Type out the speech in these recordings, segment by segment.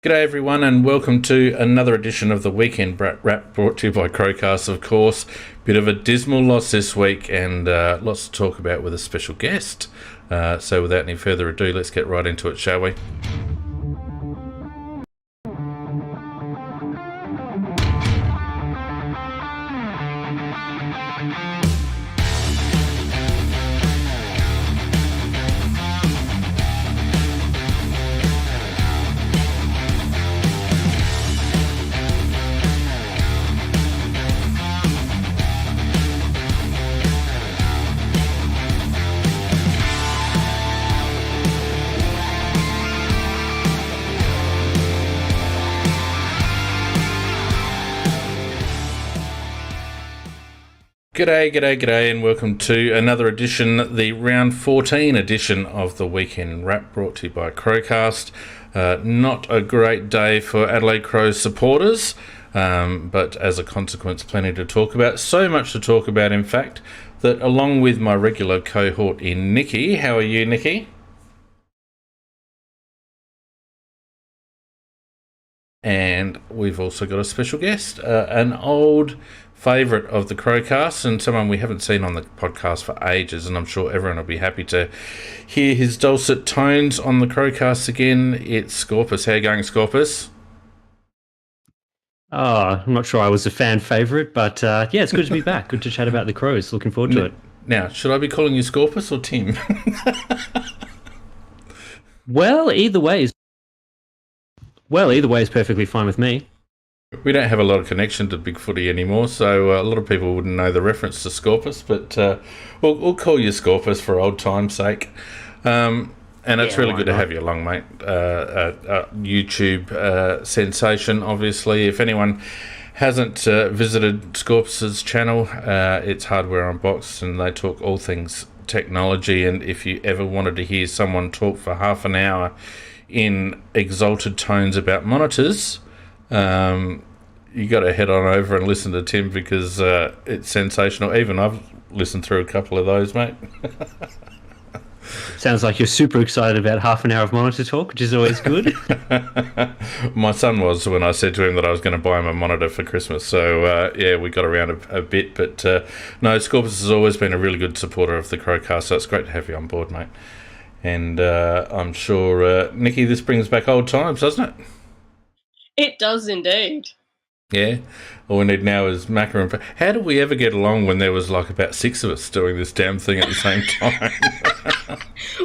G'day everyone and welcome to another edition of the Weekend Wrap brought to you by Crowcast, of course. Bit of a dismal loss this week and lots to talk about with a special guest. So without any further ado, let's get right into it, shall we? G'day, and welcome to another edition, the round 14 edition of the Weekend Wrap, brought to you by Crowcast. Not a great day for Adelaide Crows supporters, but as a consequence, plenty to talk about. So much to talk about, in fact, that along with my regular cohort in Nikki. How are you, Nikki? And we've also got a special guest, an old favourite of the Crowcast and someone we haven't seen on the podcast for ages, and I'm sure everyone will be happy to hear his dulcet tones on the Crowcast again. It's Scorpus. How are you going, Scorpus? I'm not sure I was a fan favourite, but yeah, it's good to be back. Good to chat about the Crows. Looking forward to it. Now, should I be calling you Scorpus or Tim? Well, either way is perfectly fine with me. We don't have a lot of connection to Big Footy anymore, so a lot of people wouldn't know the reference to Scorpus, but we'll call you Scorpus for old time's sake. And it's really good to have you along, mate. YouTube sensation, obviously. If anyone hasn't visited Scorpus's channel, it's Hardware Unboxed, and they talk all things technology. And if you ever wanted to hear someone talk for half an hour in exalted tones about monitors, you got to head on over and listen to Tim, because it's sensational. Even I've listened through a couple of those, mate. Sounds like you're super excited about half an hour of monitor talk, which is always good. My son was, when I said to him that I was going to buy him a monitor for Christmas. So, yeah, we got around a bit. But, no, Scorpus has always been a really good supporter of the Crowcast, so it's great to have you on board, mate. And I'm sure, Nikki, this brings back old times, doesn't it? It does indeed. Yeah. All we need now is Macca and... How did we ever get along when there was like about 6 of us doing this damn thing at the same time?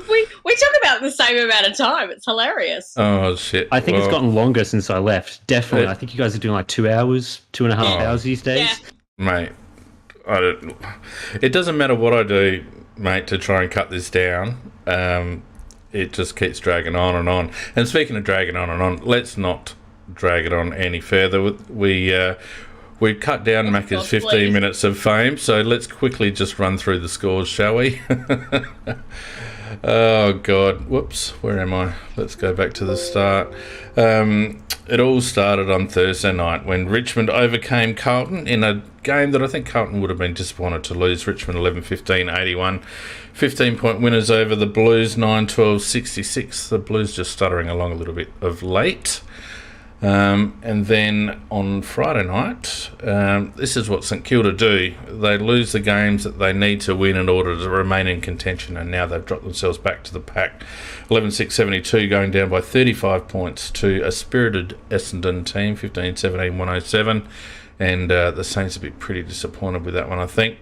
we talk about the same amount of time. It's hilarious. Oh, shit. I think it's gotten longer since I left. Definitely. I think you guys are doing like 2 hours, 2.5 hours these days. Yeah. Mate, it doesn't matter what I do, mate, to try and cut this down. It just keeps dragging on and on. And speaking of dragging on and on, let's not drag it on any further. We cut down Macca's 15 minutes of fame, so let's quickly just run through the scores, shall we? Oh, God. Whoops. Where am I? Let's go back to the start. It all started on Thursday night when Richmond overcame Carlton in a game that I think Carlton would have been disappointed to lose. Richmond 11-15-81. 15-point winners over the Blues, 9-12-66. The Blues just stuttering along a little bit of late. And then on Friday night, this is what St Kilda do. They lose the games that they need to win in order to remain in contention, and now they've dropped themselves back to the pack. 11-6-72, going down by 35 points to a spirited Essendon team, 15-17-107, and the Saints will be pretty disappointed with that one, I think.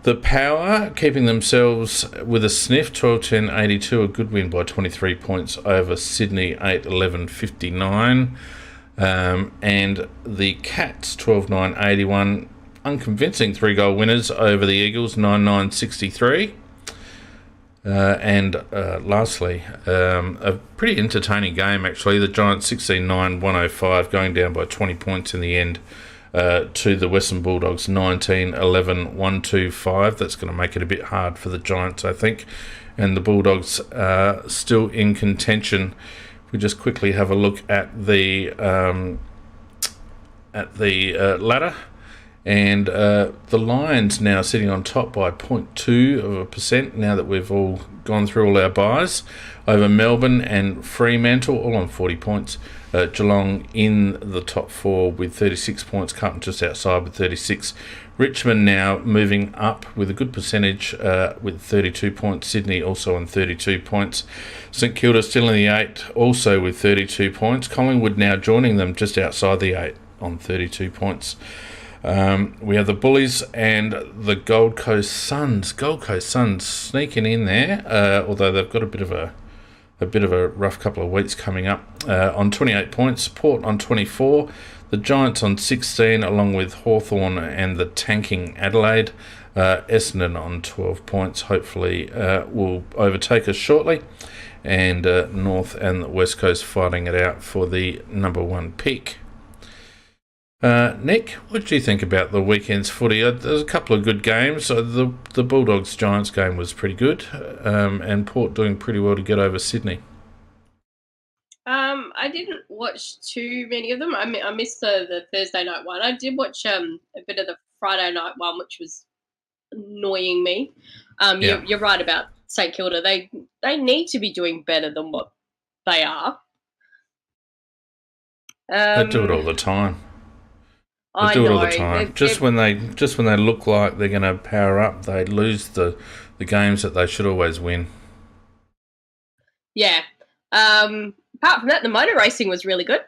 The Power keeping themselves with a sniff, 12-10-82, a good win by 23 points over Sydney, 8-11-59. And the Cats, 12-9-81, unconvincing 3-goal winners over the Eagles, 9-9-63. And lastly, a pretty entertaining game, actually. The Giants, 16-9-105, going down by 20 points in the end. To the Western Bulldogs, 19-11-125. That's going to make it a bit hard for the Giants, I think. And the Bulldogs still in contention. We just quickly have a look at the ladder, and the Lions now sitting on top by 0.2%. Now that we've all gone through all our buys over Melbourne and Fremantle, all on 40 points. Geelong in the top 4 with 36 points, Carlton just outside with 36. Richmond now moving up with a good percentage with 32 points. Sydney also on 32 points. St Kilda still in the 8, also with 32 points. Collingwood now joining them just outside the 8 on 32 points. We have the Bullies and the Gold Coast Suns. Gold Coast Suns sneaking in there, although they've got a bit of a rough couple of weeks coming up. On 28 points, Port on 24, the Giants on 16, along with Hawthorn and the tanking Adelaide. Essendon on 12 points, hopefully will overtake us shortly. And North and the West Coast fighting it out for the number 1 pick. Nick, what do you think about the weekend's footy? There's a couple of good games. The Bulldogs-Giants game was pretty good, and Port doing pretty well to get over Sydney. I didn't watch too many of them. I missed the Thursday night one. I did watch a bit of the Friday night one, which was annoying me. You're right about St Kilda. They need to be doing better than what they are. They do it all the time. They do it all the time. Just when they look like they're going to power up, they lose the games that they should always win. Yeah. Apart from that, the motor racing was really good.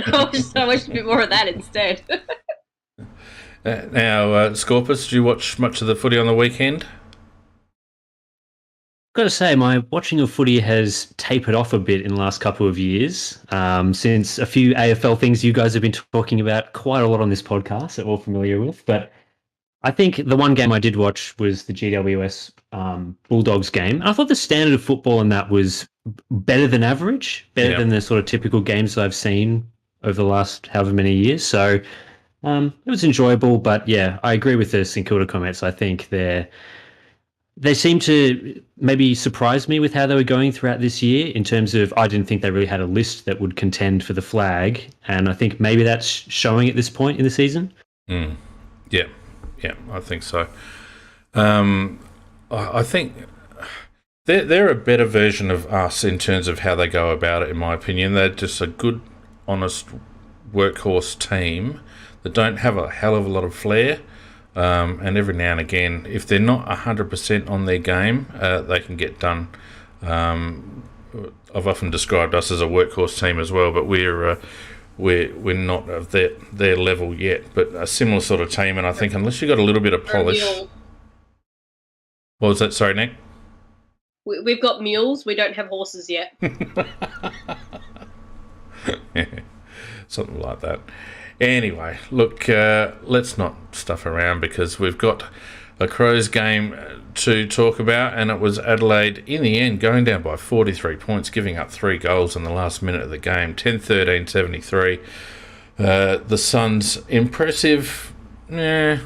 I watched a bit more of that instead. Now, Scorpus, did you watch much of the footy on the weekend? Got to say, my watching of footy has tapered off a bit in the last couple of years, since a few AFL things you guys have been talking about quite a lot on this podcast that we're all familiar with. But I think the one game I did watch was the GWS Bulldogs game. I thought the standard of football in that was better than average, better than the sort of typical games that I've seen over the last however many years. So it was enjoyable, but yeah, I agree with the St Kilda comments. I think they seem to maybe surprise me with how they were going throughout this year in terms of I didn't think they really had a list that would contend for the flag, and I think maybe that's showing at this point in the season. Yeah, I think so. I think they're a better version of us in terms of how they go about it, in my opinion. They're just a good, honest workhorse team that don't have a hell of a lot of flair. And every now and again, if they're not 100% on their game, they can get done. I've often described us as a workhorse team as well, but we're not of their level yet. But a similar sort of team, and I think unless you've got a little bit of polish. What was that? Sorry, Nick? We've got mules. We don't have horses yet. Something like that. Anyway, look, let's not stuff around because we've got a Crows game to talk about, and it was Adelaide, in the end, going down by 43 points, giving up 3 goals in the last minute of the game, 10-13, 73. The Suns, impressive. They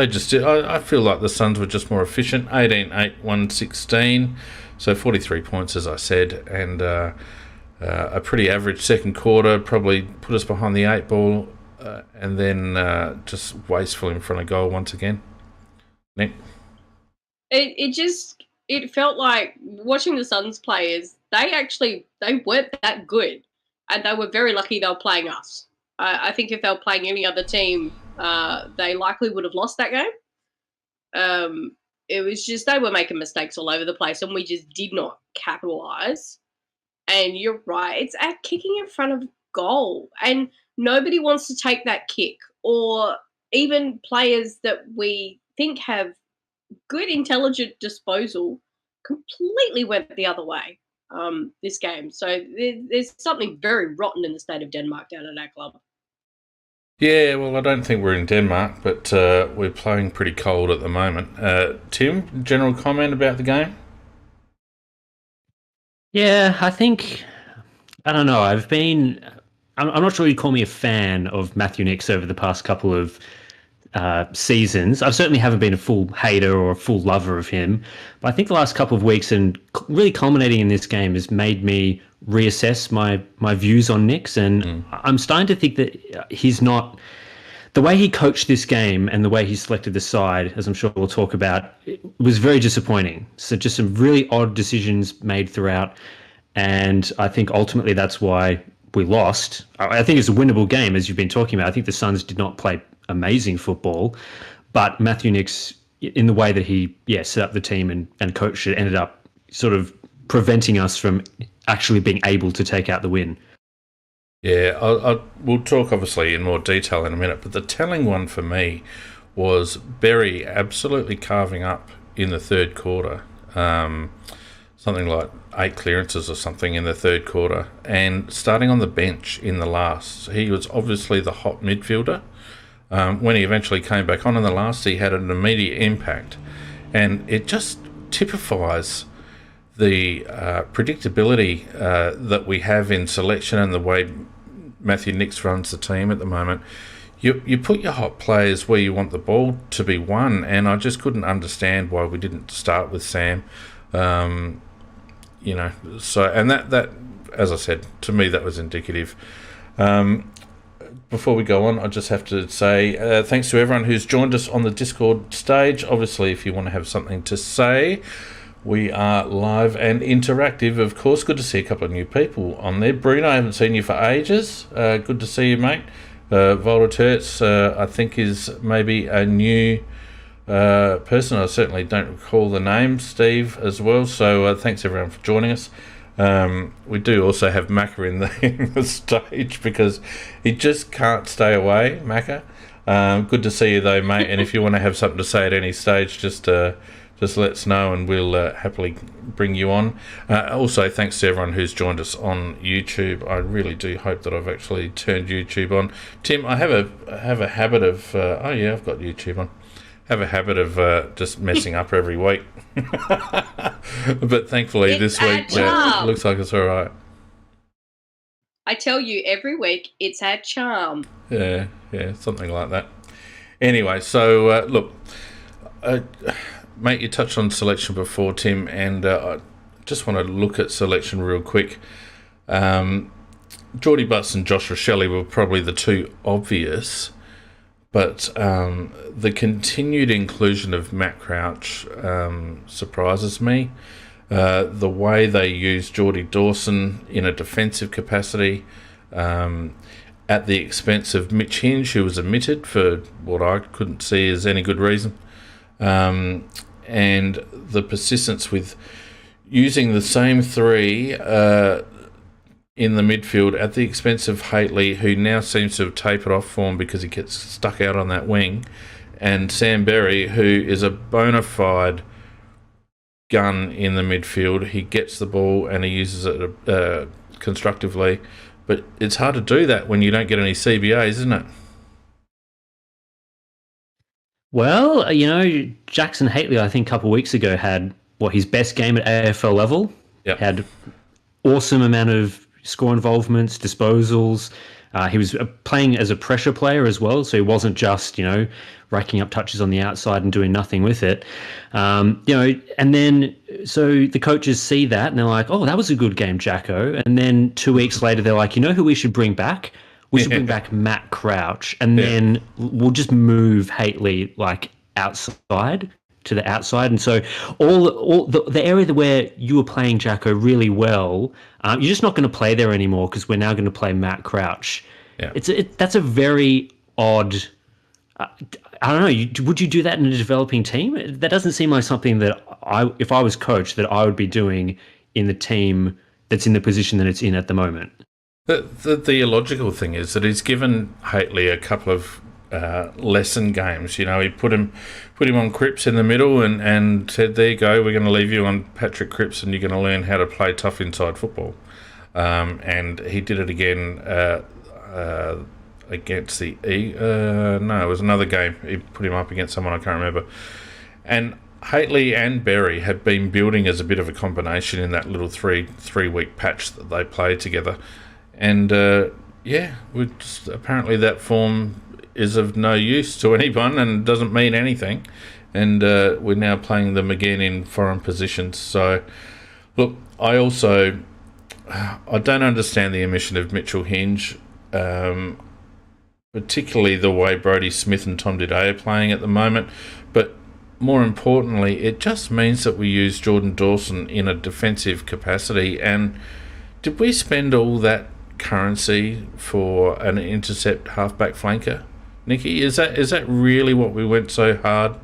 just did. I feel like the Suns were just more efficient, 18-8, 116, so 43 points, as I said, and a pretty average second quarter, probably put us behind the 8 ball. And then just wasteful in front of goal once again. Nick? It felt like watching the Suns players, they weren't that good. And they were very lucky they were playing us. I think if they were playing any other team, they likely would have lost that game. It was just they were making mistakes all over the place and we just did not capitalise. And you're right, it's at kicking in front of goal. And nobody wants to take that kick, or even players that we think have good, intelligent disposal completely went the other way this game. So there's something very rotten in the state of Denmark down at our club. Yeah, well, I don't think we're in Denmark, but we're playing pretty cold at the moment. Tim, general comment about the game? Yeah, I think, I don't know, I'm not sure you'd call me a fan of Matthew Nicks over the past couple of seasons. I certainly haven't been a full hater or a full lover of him, but I think the last couple of weeks and really culminating in this game has made me reassess my views on Nicks, and I'm starting to think that he's not the way he coached this game and the way he selected the side, as I'm sure we'll talk about, it was very disappointing. So just some really odd decisions made throughout. And I think ultimately that's why we lost. I think it's a winnable game, as you've been talking about. I think the Suns did not play amazing football, but Matthew Nicks, in the way that he set up the team and coached it, ended up sort of preventing us from actually being able to take out the win. Yeah, we'll talk obviously in more detail in a minute, but the telling one for me was Berry absolutely carving up in the third quarter. Something like 8 clearances or something in the third quarter, and starting on the bench in the last. He was obviously the hot midfielder. When he eventually came back on in the last, he had an immediate impact, and it just typifies the predictability that we have in selection and the way Matthew Nicks runs the team at the moment. You put your hot players where you want the ball to be won, and I just couldn't understand why we didn't start with Sam. So and that, as I said, to me that was indicative. Before we go on, I just have to say thanks to everyone who's joined us on the Discord stage. Obviously, if you want to have something to say, we are live and interactive. Of course, good to see a couple of new people on there. Bruno, I haven't seen you for ages. Good to see you, mate. Volta Tertz, I think, is maybe a new person. I certainly don't recall the name. Steve as well. So thanks everyone for joining us. We do also have Macca in the stage because he just can't stay away. Macca, good to see you though, mate. And if you want to have something to say at any stage, just let us know and we'll happily bring you on. Also, thanks to everyone who's joined us on YouTube. I really do hope that I've actually turned YouTube on. Tim, I have a habit of I've got YouTube on. Have a habit of just messing up every week. But thankfully this week it looks like it's all right. I tell you, every week it's our charm. Yeah, something like that. Anyway, so look, mate, you touched on selection before, Tim, and I just want to look at selection real quick. Geordie Butts and Josh Rochelle were probably the two obvious, but the continued inclusion of Matt Crouch surprises me. The way they use Geordie Dawson in a defensive capacity at the expense of Mitch Hinge, who was omitted for what I couldn't see as any good reason. And the persistence with using the same three in the midfield at the expense of Haitley, who now seems to have tapered off form because he gets stuck out on that wing, and Sam Berry, who is a bona fide gun in the midfield. He gets the ball and he uses it constructively, but it's hard to do that when you don't get any CBAs, isn't it? Well, Jackson Haitley, I think a couple of weeks ago had his best game at AFL level. Yep. Had awesome amount of score involvements, disposals. He was playing as a pressure player as well, so he wasn't just, racking up touches on the outside and doing nothing with it. And then so the coaches see that and they're like, oh, that was a good game, Jacko. And then 2 weeks later, they're like, who we should bring back? We should bring back Matt Crouch, and then we'll just move Haitley outside to the outside. And so all the area where you were playing Jacko really well, you're just not going to play there anymore because we're now going to play Matt Crouch. Yeah. That's a very odd. I don't know. Would you do that in a developing team? That doesn't seem like something that if I was coach, that I would be doing in the team that's in the position that it's in at the moment. The illogical thing is that he's given Haitley a couple of lesson games. He put him on Cripps in the middle and said, there you go, we're going to leave you on Patrick Cripps and you're going to learn how to play tough inside football. And he did it again against the it was another game. He put him up against someone I can't remember. And Haitley and Berry had been building as a bit of a combination in that little three-week patch that they played together. And apparently that form is of no use to anyone and doesn't mean anything. And we're now playing them again in foreign positions. So, look, I don't understand the omission of Mitchell Hinge. particularly the way Brodie Smith and Tom Diday are playing at the moment. But more importantly, it just means that we use Jordan Dawson in a defensive capacity. And did we spend all that currency for an intercept halfback flanker, Nikki? Is that really what we went so hard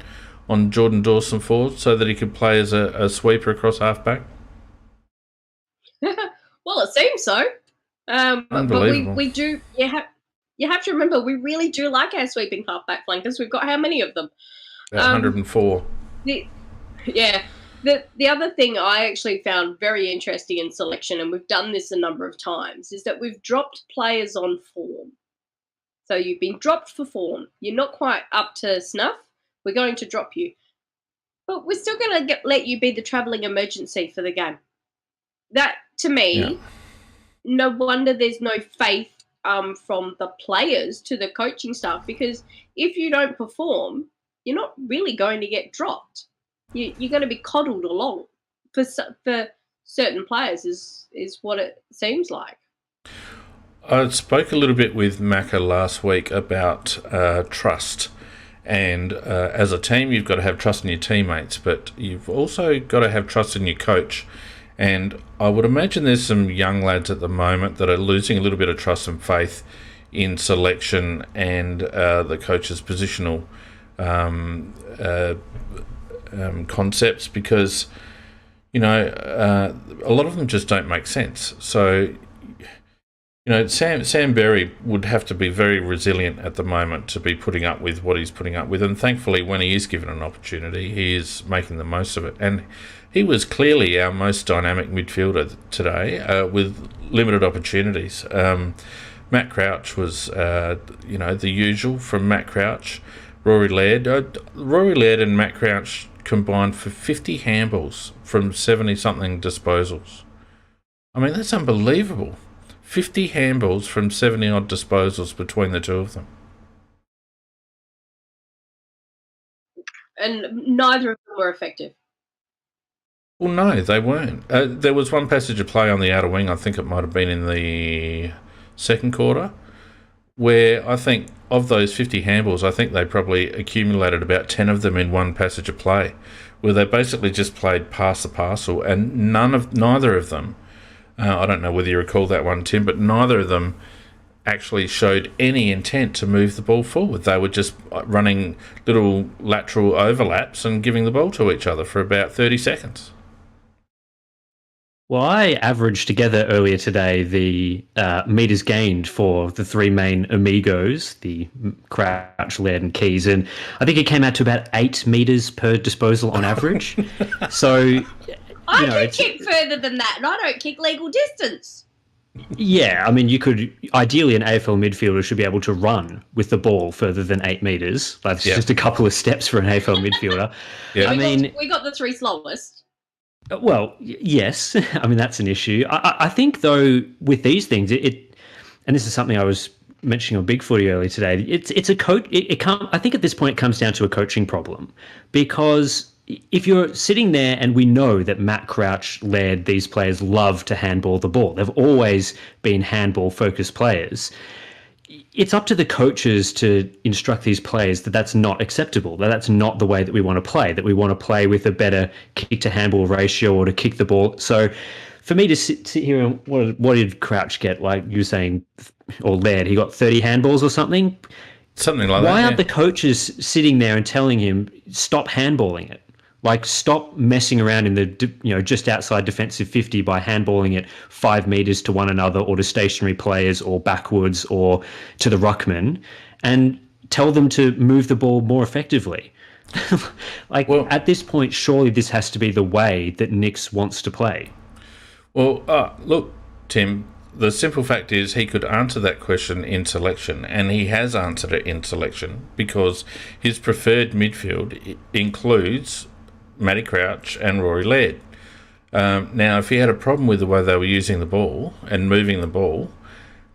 on Jordan Dawson for, so that he could play as a sweeper across halfback? Well, it seems so. But we do. You have to remember, we really do like our sweeping halfback flankers. We've got how many of them? 104. The other thing I actually found very interesting in selection, and we've done this a number of times, is that we've dropped players on form. So you've been dropped for form. You're not quite up to snuff. We're going to drop you. But we're still going to let you be the travelling emergency for the game. That, to me, no wonder there's no faith from the players to the coaching staff, because if you don't perform, you're not really going to get dropped. You're going to be coddled along for certain players is what it seems like. I spoke a little bit with Macca last week about trust. And as a team, you've got to have trust in your teammates, but you've also got to have trust in your coach. And I would imagine there's some young lads at the moment that are losing a little bit of trust and faith in selection and the coach's positional concepts, because, a lot of them just don't make sense. So, Sam Berry would have to be very resilient at the moment to be putting up with what he's putting up with. And thankfully, when he is given an opportunity, he is making the most of it. And he was clearly our most dynamic midfielder today, with limited opportunities. Matt Crouch was, the usual from Matt Crouch. Rory Laird and Matt Crouch combined for 50 handballs from 70-something disposals. I mean, that's unbelievable. 50 handballs from 70-odd disposals between the two of them. And neither of them were effective. Well, no, they weren't. There was one passage of play on the outer wing, I think it might have been in the second quarter, where I think of those 50 handballs, I think they probably accumulated about 10 of them in one passage of play, where they basically just played pass the parcel, and neither of them, I don't know whether you recall that one, Tim, but neither of them actually showed any intent to move the ball forward. They were just running little lateral overlaps and giving the ball to each other for about 30 seconds. Well, I averaged together earlier today the metres gained for the three main amigos, the Crouch, Laird and Keys, and I think it came out to about 8 metres per disposal on average. So, I can kick further than that, and I don't kick legal distance. Yeah, I mean, you could ideally an AFL midfielder should be able to run with the ball further than 8 metres. That's just a couple of steps for an AFL midfielder. We got the 3 slowest. Well, yes. I mean, that's an issue. I think, though, with these things, and this is something I was mentioning on Big Footy earlier today, it's a coach. I think at this point it comes down to a coaching problem, because if you're sitting there and we know that Matt Crouch, Laird, these players love to handball the ball. They've always been handball-focused players. It's up to the coaches to instruct these players that that's not acceptable, that that's not the way that we want to play, that we want to play with a better kick-to-handball ratio or to kick the ball. So for me to sit here and what did Crouch get? Like you were saying, or Laird, he got 30 handballs or something? Something like that, Why aren't the coaches sitting there and telling him, stop handballing it? Like, stop messing around in the, just outside defensive 50 by handballing it 5 metres to one another or to stationary players or backwards or to the ruckman, and tell them to move the ball more effectively. At this point, surely this has to be the way that Nix wants to play. Well, look, Tim, the simple fact is he could answer that question in selection, and he has answered it in selection, because his preferred midfield includes Matty Crouch and Rory Laird. Now, if he had a problem with the way they were using the ball and moving the ball,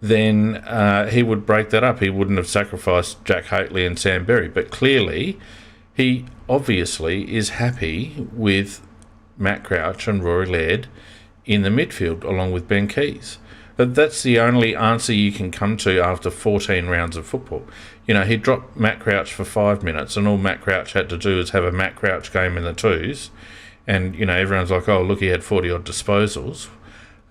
then he would break that up. He wouldn't have sacrificed Jack Haitley and Sam Berry. But clearly, he obviously is happy with Matt Crouch and Rory Laird in the midfield, along with Ben Keys. But that's the only answer you can come to after 14 rounds of football. He dropped Matt Crouch for 5 minutes, and all Matt Crouch had to do was have a Matt Crouch game in the twos. And, everyone's like, oh, look, he had 40-odd disposals,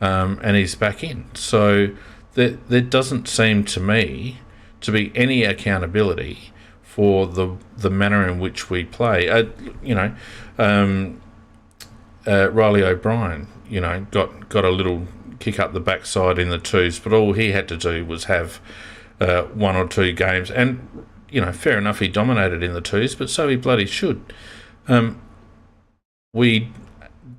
and he's back in. So there doesn't seem to me to be any accountability for the manner in which we play. Riley O'Brien, got a little kick up the backside in the twos, but all he had to do was have 1 or 2 games. And, fair enough, he dominated in the twos, but so he bloody should. We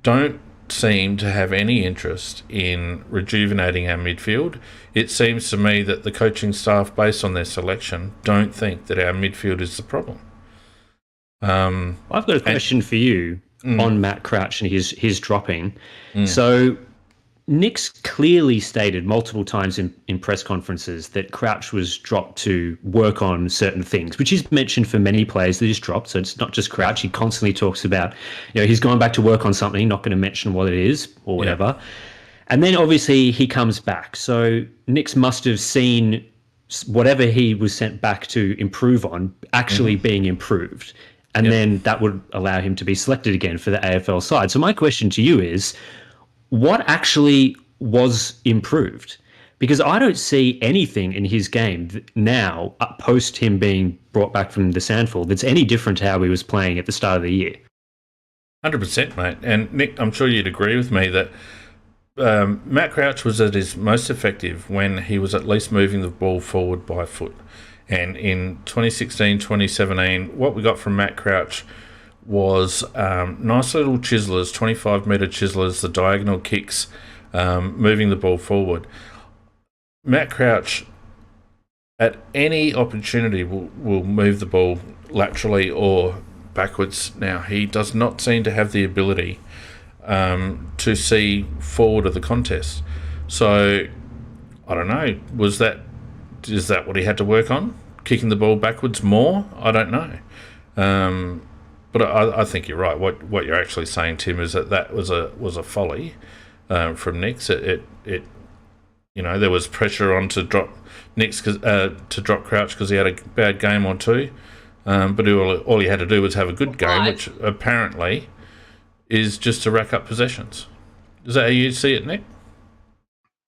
don't seem to have any interest in rejuvenating our midfield. It seems to me that the coaching staff, based on their selection, don't think that our midfield is the problem. I've got a question for you on Matt Crouch and his dropping. So Nick's clearly stated multiple times in press conferences that Crouch was dropped to work on certain things, which is mentioned for many players that he's dropped. So it's not just Crouch. He constantly talks about, he's gone back to work on something, not going to mention what it is or whatever. And then obviously he comes back. So Nick's must have seen whatever he was sent back to improve on actually being improved. And then that would allow him to be selected again for the AFL side. So my question to you is, what actually was improved? Because I don't see anything in his game now, post him being brought back from the Sandford, that's any different to how he was playing at the start of the year. 100%, mate. And Nick, I'm sure you'd agree with me that Matt Crouch was at his most effective when he was at least moving the ball forward by foot. And in 2016, 2017, what we got from Matt Crouch was nice little chiselers, 25-metre chiselers, the diagonal kicks, moving the ball forward. Matt Crouch, at any opportunity, will move the ball laterally or backwards. Now, he does not seem to have the ability to see forward of the contest. So, I don't know, is that what he had to work on? Kicking the ball backwards more? I don't know. But I think you're right. What you're actually saying, Tim, is that was a folly from Nick's. There was pressure on to drop Nick's to drop Crouch because he had a bad game or two. But all he had to do was have a good game, which apparently is just to rack up possessions. Is that how you see it, Nick?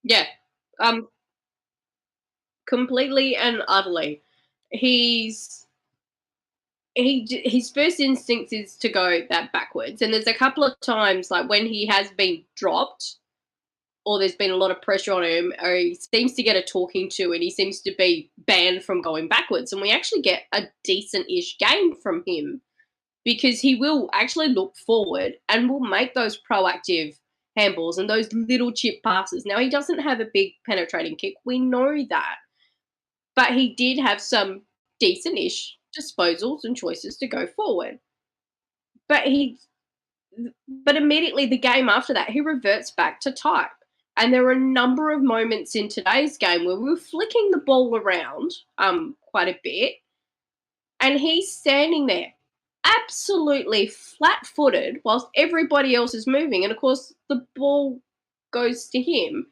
Yeah, completely and utterly. His first instinct is to go that backwards. And there's a couple of times, like when he has been dropped or there's been a lot of pressure on him, or he seems to get a talking to and he seems to be banned from going backwards. And we actually get a decent-ish game from him because he will actually look forward and will make those proactive handballs and those little chip passes. Now, he doesn't have a big penetrating kick. We know that. But he did have some decent-ish disposals and choices to go forward. But immediately the game after that, he reverts back to type. And there were a number of moments in today's game where we were flicking the ball around quite a bit, and he's standing there absolutely flat-footed whilst everybody else is moving. And, of course, the ball goes to him.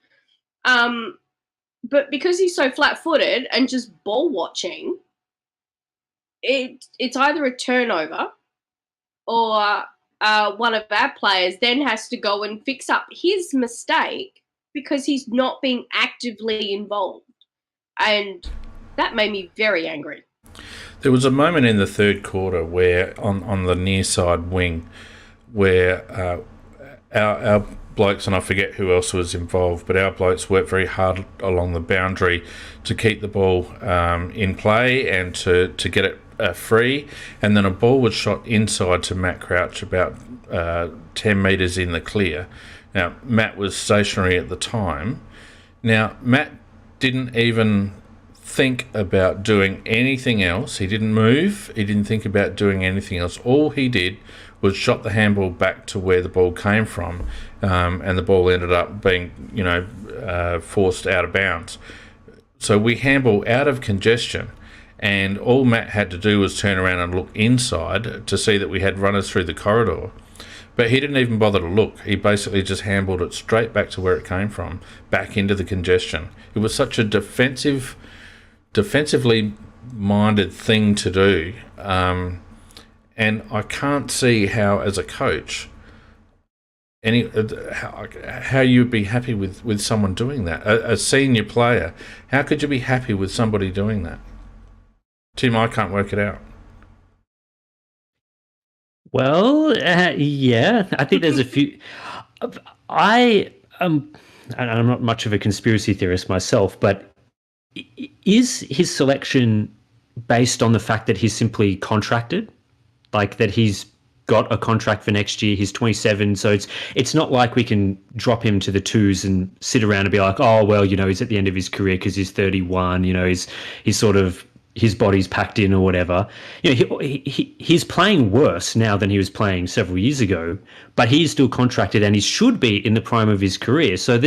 But because he's so flat-footed and just ball watching, it's either a turnover or one of our players then has to go and fix up his mistake because he's not being actively involved. And that made me very angry. There was a moment in the third quarter where on the near side wing where our blokes, and I forget who else was involved, but our blokes worked very hard along the boundary to keep the ball in play and to get it free, and then a ball was shot inside to Matt Crouch about 10 metres in the clear. Now, Matt was stationary at the time. Now, Matt didn't even think about doing anything else. He didn't move. He didn't think about doing anything else. All he did was shot the handball back to where the ball came from, and the ball ended up being, forced out of bounds. So we handball out of congestion, and all Matt had to do was turn around and look inside to see that we had runners through the corridor. But he didn't even bother to look. He basically just handballed it straight back to where it came from, back into the congestion. It was such a defensively minded thing to do. And I can't see how, as a coach, how you'd be happy with someone doing that. A senior player, how could you be happy with somebody doing that? Tim, I can't work it out. Well, yeah, I think there's a few. I'm not much of a conspiracy theorist myself, but is his selection based on the fact that he's simply contracted, like that he's got a contract for next year? He's 27, so it's not like we can drop him to the twos and sit around and be like, oh well, he's at the end of his career because he's 31. He's sort of, his body's packed in or whatever. He's playing worse now than he was playing several years ago, but he's still contracted and he should be in the prime of his career. So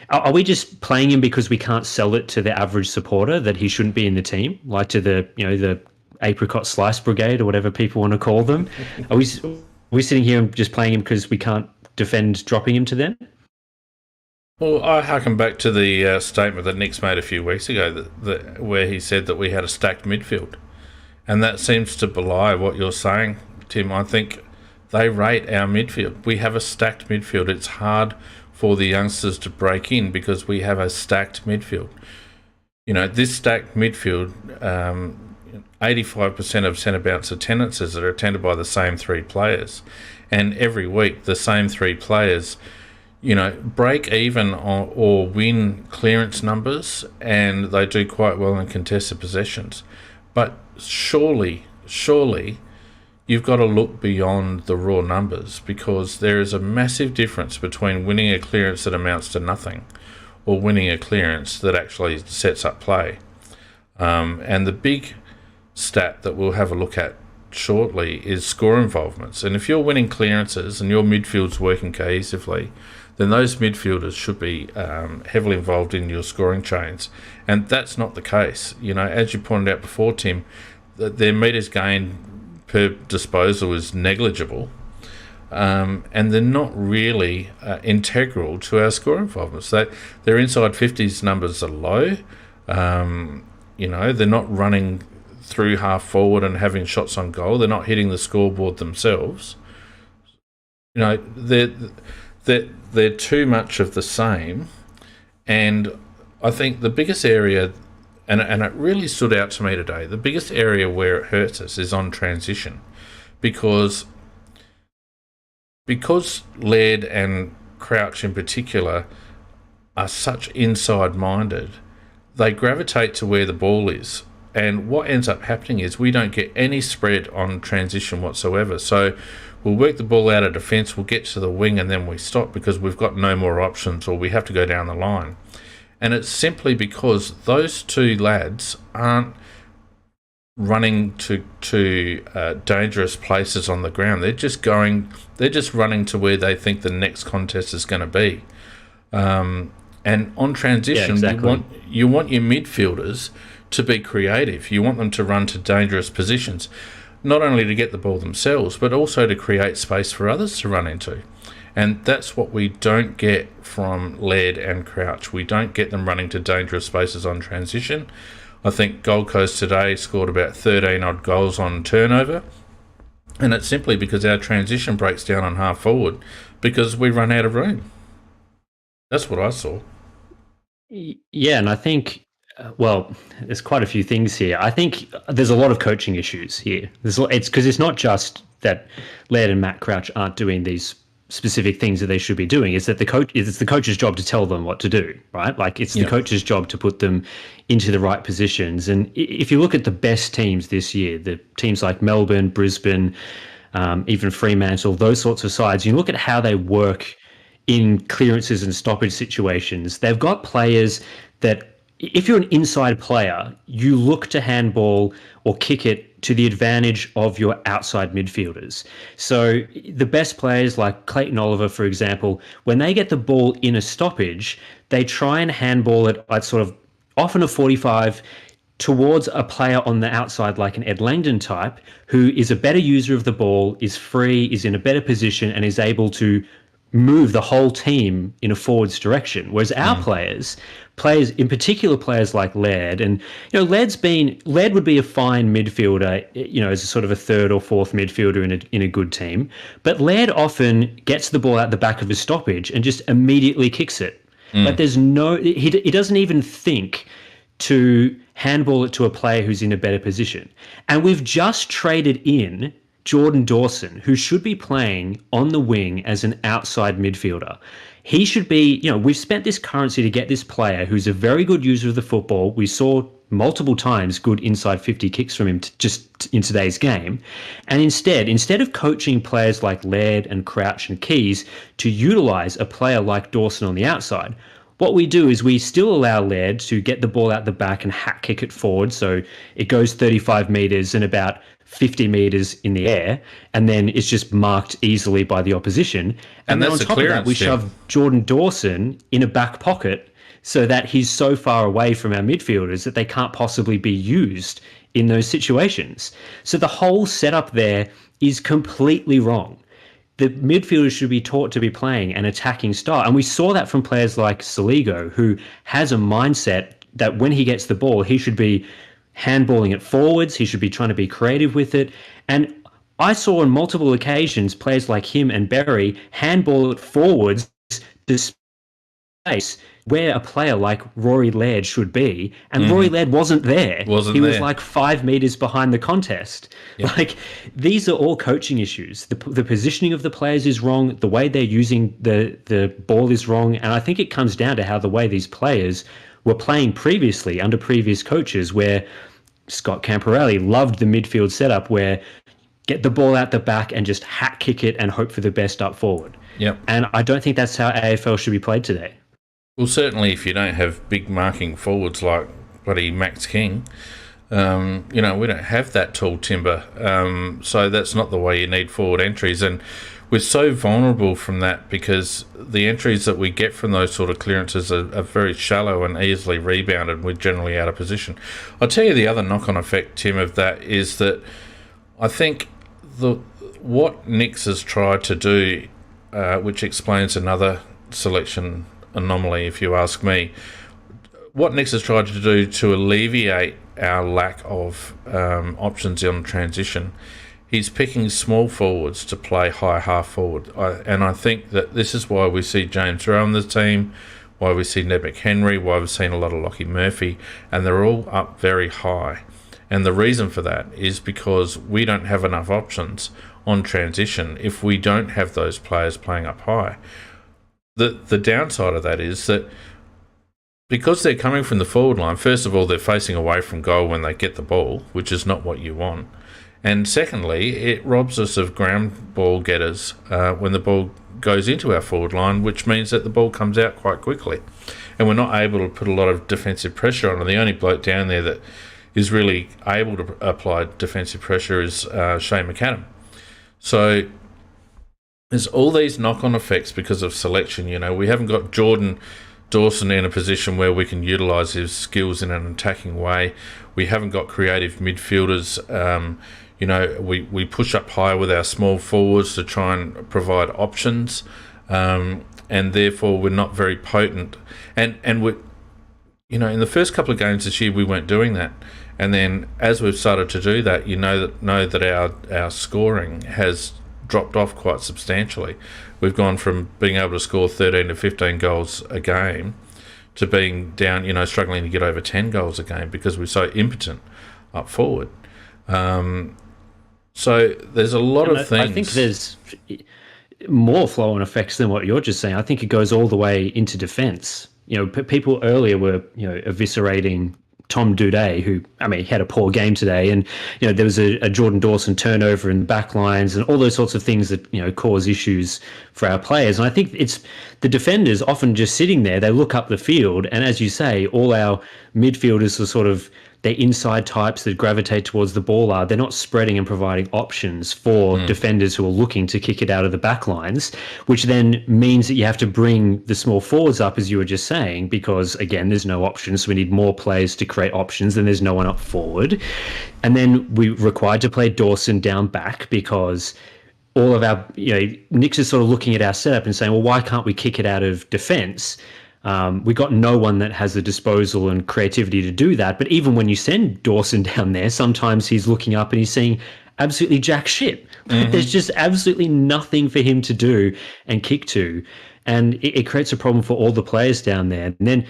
are we just playing him because we can't sell it to the average supporter that he shouldn't be in the team, like to the apricot slice brigade or whatever people want to call them? Are we sitting here and just playing him because we can't defend dropping him to them? Well, I harken back to the statement that Nick's made a few weeks ago, where he said that we had a stacked midfield. And that seems to belie what you're saying, Tim. I think they rate our midfield. We have a stacked midfield. It's hard for the youngsters to break in because we have a stacked midfield. This stacked midfield, 85% of centre bounce attendances are attended by the same three players. And every week, the same three players break even or win clearance numbers, and they do quite well in contested possessions. But surely, you've got to look beyond the raw numbers, because there is a massive difference between winning a clearance that amounts to nothing or winning a clearance that actually sets up play. And the big stat that we'll have a look at shortly is score involvements. And if you're winning clearances and your midfield's working cohesively, then those midfielders should be heavily involved in your scoring chains. And that's not the case. As you pointed out before, Tim, their metres gained per disposal is negligible. And they're not really integral to our score involvements. Their inside 50s numbers are low. They're not running through half forward and having shots on goal. They're not hitting the scoreboard themselves. They're too much of the same. And I think the biggest area, and it really stood out to me today, the biggest area where it hurts us is on transition, because Laird and Crouch in particular are such inside-minded, they gravitate to where the ball is. And what ends up happening is we don't get any spread on transition whatsoever. So we'll work the ball out of defence, we'll get to the wing, and then we stop because we've got no more options, or we have to go down the line. And it's simply because those two lads aren't running to dangerous places on the ground. They're just running to where they think the next contest is going to be. And on transition, you want your midfielders to be creative. You want them to run to dangerous positions, not only to get the ball themselves, but also to create space for others to run into. And that's what we don't get from Laird and Crouch. We don't get them running to dangerous spaces on transition. I think Gold Coast today scored about 13 odd goals on turnover, and it's simply because our transition breaks down on half forward because we run out of room. That's what I saw. Yeah, and I think, there's quite a few things here. I think there's a lot of coaching issues here. It's because it's not just that Laird and Matt Crouch aren't doing these specific things that they should be doing. It's that it's the coach's job to tell them what to do, right? Like it's the coach's job to put them into the right positions. And if you look at the best teams this year, the teams like Melbourne, Brisbane, even Fremantle, those sorts of sides, you look at how they work in clearances and stoppage situations. They've got players that, if you're an inside player, you look to handball or kick it to the advantage of your outside midfielders. So the best players like Clayton Oliver, for example, when they get the ball in a stoppage, they try and handball it at sort of often a 45 towards a player on the outside like an Ed Langdon type who is a better user of the ball, is free, is in a better position, and is able to move the whole team in a forwards direction. Whereas our players in particular players like Laird, and Laird would be a fine midfielder, as a sort of a third or fourth midfielder in a good team. But Laird often gets the ball out the back of a stoppage and just immediately kicks it. Like he doesn't even think to handball it to a player who's in a better position. And we've just traded in Jordan Dawson, who should be playing on the wing as an outside midfielder. He should be, we've spent this currency to get this player who's a very good user of the football. We saw multiple times good inside 50 kicks from him just in today's game. And instead of coaching players like Laird and Crouch and Keys to utilise a player like Dawson on the outside, what we do is we still allow Laird to get the ball out the back and hack kick it forward. So it goes 35 metres and about 50 metres in the air, and then it's just marked easily by the opposition. And then on top of that, we shove Jordan Dawson in a back pocket so that he's so far away from our midfielders that they can't possibly be used in those situations. So the whole setup there is completely wrong. The midfielders should be taught to be playing an attacking style. And we saw that from players like Saligo, who has a mindset that when he gets the ball, he should be handballing it forwards. He should be trying to be creative with it. And I saw on multiple occasions players like him and Berry handball it forwards to space where a player like Rory Laird should be, and Rory Laird wasn't there. He was like 5 meters behind the contest. Yep. Like, these are all coaching issues. The positioning of the players is wrong. The way they're using the ball is wrong. And I think it comes down to how the way these players were playing previously under previous coaches, where Scott Camporelli loved the midfield setup where get the ball out the back and just hack kick it and hope for the best up forward. Yep. And I don't think that's how AFL should be played today. Well, certainly if you don't have big marking forwards like bloody Max King, we don't have that tall timber. So that's not the way you need forward entries. And we're so vulnerable from that because the entries that we get from those sort of clearances are very shallow and easily rebounded. We're generally out of position. I'll tell you the other knock-on effect, Tim, of that is that I think what Nix has tried to do, which explains another selection anomaly, if you ask me, what Nix has tried to do to alleviate our lack of options on transition, he's picking small forwards to play high half forward. And I think that this is why we see James Rowe in the team, why we see Ned McHenry, why we've seen a lot of Lockie Murphy, and they're all up very high. And the reason for that is because we don't have enough options on transition if we don't have those players playing up high. The downside of that is that because they're coming from the forward line, first of all, they're facing away from goal when they get the ball, which is not what you want. And secondly, it robs us of ground ball getters when the ball goes into our forward line, which means that the ball comes out quite quickly. And we're not able to put a lot of defensive pressure on. And the only bloke down there that is really able to apply defensive pressure is Shane McAdam. So there's all these knock-on effects because of selection. We haven't got Jordan Dawson in a position where we can utilise his skills in an attacking way. We haven't got creative midfielders. We push up high with our small forwards to try and provide options, and therefore we're not very potent. And we, in the first couple of games this year we weren't doing that. And then as we've started to do that, know that our scoring has dropped off quite substantially. We've gone from being able to score 13 to 15 goals a game to being down, struggling to get over 10 goals a game because we're so impotent up forward. So there's a lot of things. I think there's more flow-on effects than what you're just saying. I think it goes all the way into defence. People earlier were, eviscerating Tom Duday, who, he had a poor game today, and there was a Jordan Dawson turnover in the back lines and all those sorts of things that cause issues for our players. And I think it's the defenders often just sitting there, they look up the field, and as you say, all our midfielders are sort of they're inside types that gravitate towards the ball they're not spreading and providing options for defenders who are looking to kick it out of the back lines, which then means that you have to bring the small forwards up, as you were just saying, because, again, there's no options. So we need more players to create options, then there's no one up forward. And then we're required to play Dawson down back because all of our, Nick's is sort of looking at our setup and saying, well, why can't we kick it out of defence? We got no one that has the disposal and creativity to do that. But even when you send Dawson down there, sometimes he's looking up and he's seeing absolutely jack shit. There's just absolutely nothing for him to do and kick to. And it creates a problem for all the players down there. And then,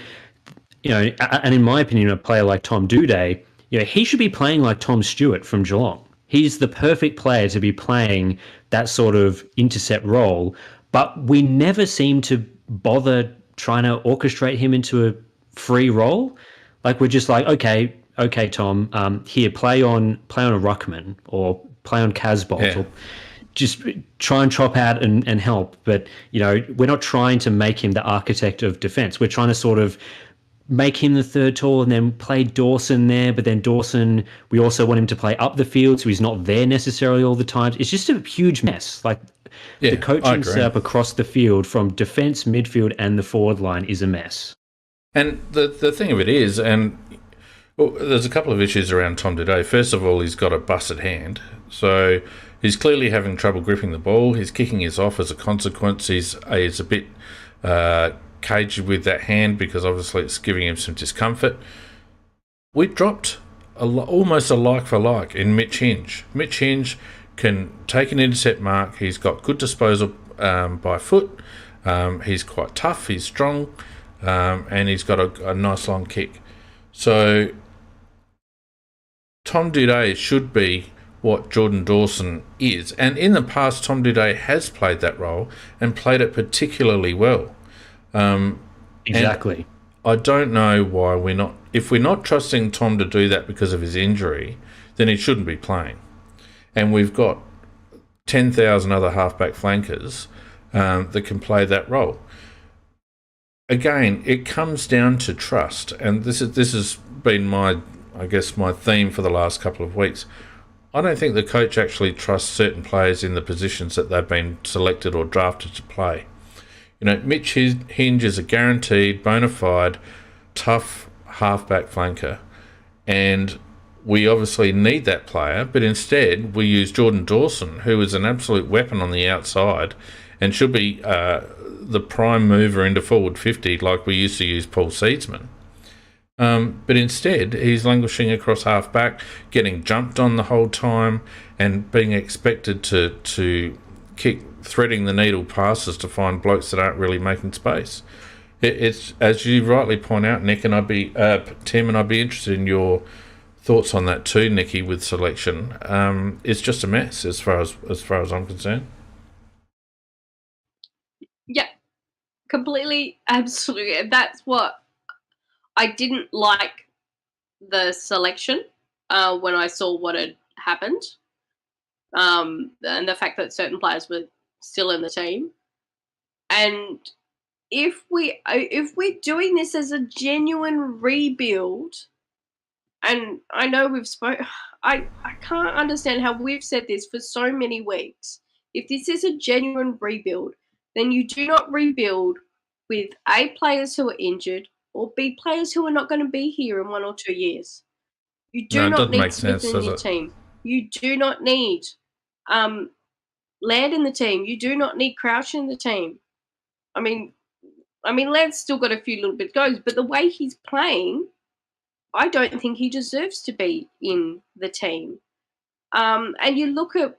and in my opinion, a player like Tom Doedee, he should be playing like Tom Stewart from Geelong. He's the perfect player to be playing that sort of intercept role. But we never seem to bother trying to orchestrate him into a free role. Like, we're just like, okay, Tom, here, play on a ruckman or play on Casbolt, or just try and chop out and help. But, we're not trying to make him the architect of defence. We're trying to sort of make him the third tall and then play Dawson there. But then Dawson, we also want him to play up the field, so he's not there necessarily all the time. It's just a huge mess. Like, the coaching setup across the field from defence, midfield and the forward line is a mess. And the thing of it is, there's a couple of issues around Tom Doedee. First of all, he's got a busted hand. So he's clearly having trouble gripping the ball. His kicking is off as a consequence. He's a bit cagey with that hand because obviously it's giving him some discomfort. We dropped almost a like for like in Mitch Hinge. Mitch Hinge can take an intercept mark. He's got good disposal by foot. He's quite tough. He's strong. And he's got a nice long kick. So Tom Doedee should be what Jordan Dawson is. And in the past, Tom Doedee has played that role and played it particularly well. Exactly. I don't know why we're not... If we're not trusting Tom to do that because of his injury, then he shouldn't be playing. And we've got 10,000 other halfback flankers that can play that role. Again, it comes down to trust, and this has been my theme for the last couple of weeks. I don't think the coach actually trusts certain players in the positions that they've been selected or drafted to play. Mitch Hinge is a guaranteed, bona fide, tough halfback flanker, and we obviously need that player, but instead we use Jordan Dawson, who is an absolute weapon on the outside and should be the prime mover into forward 50 like we used to use Paul Seedsman. But instead, he's languishing across half-back, getting jumped on the whole time and being expected to kick threading the needle passes to find blokes that aren't really making space. It's, as you rightly point out, Nick, and Tim, and I'd be interested in your thoughts on that too, Nicky, with selection. It's just a mess as far as I'm concerned. Yeah, completely, absolutely. That's what I didn't like the selection when I saw what had happened, and the fact that certain players were still in the team. And if we're doing this as a genuine rebuild, and I know we've spoken, I can't understand how we've said this for so many weeks. If this is a genuine rebuild, then you do not rebuild with A, players who are injured, or B, players who are not going to be here in 1 or 2 years. You do not need Smith in your team. You do not need Laird in the team. You do not need Crouch in the team. I mean, Laird's still got a few little bit goes, but the way he's playing, I don't think he deserves to be in the team. And you look at,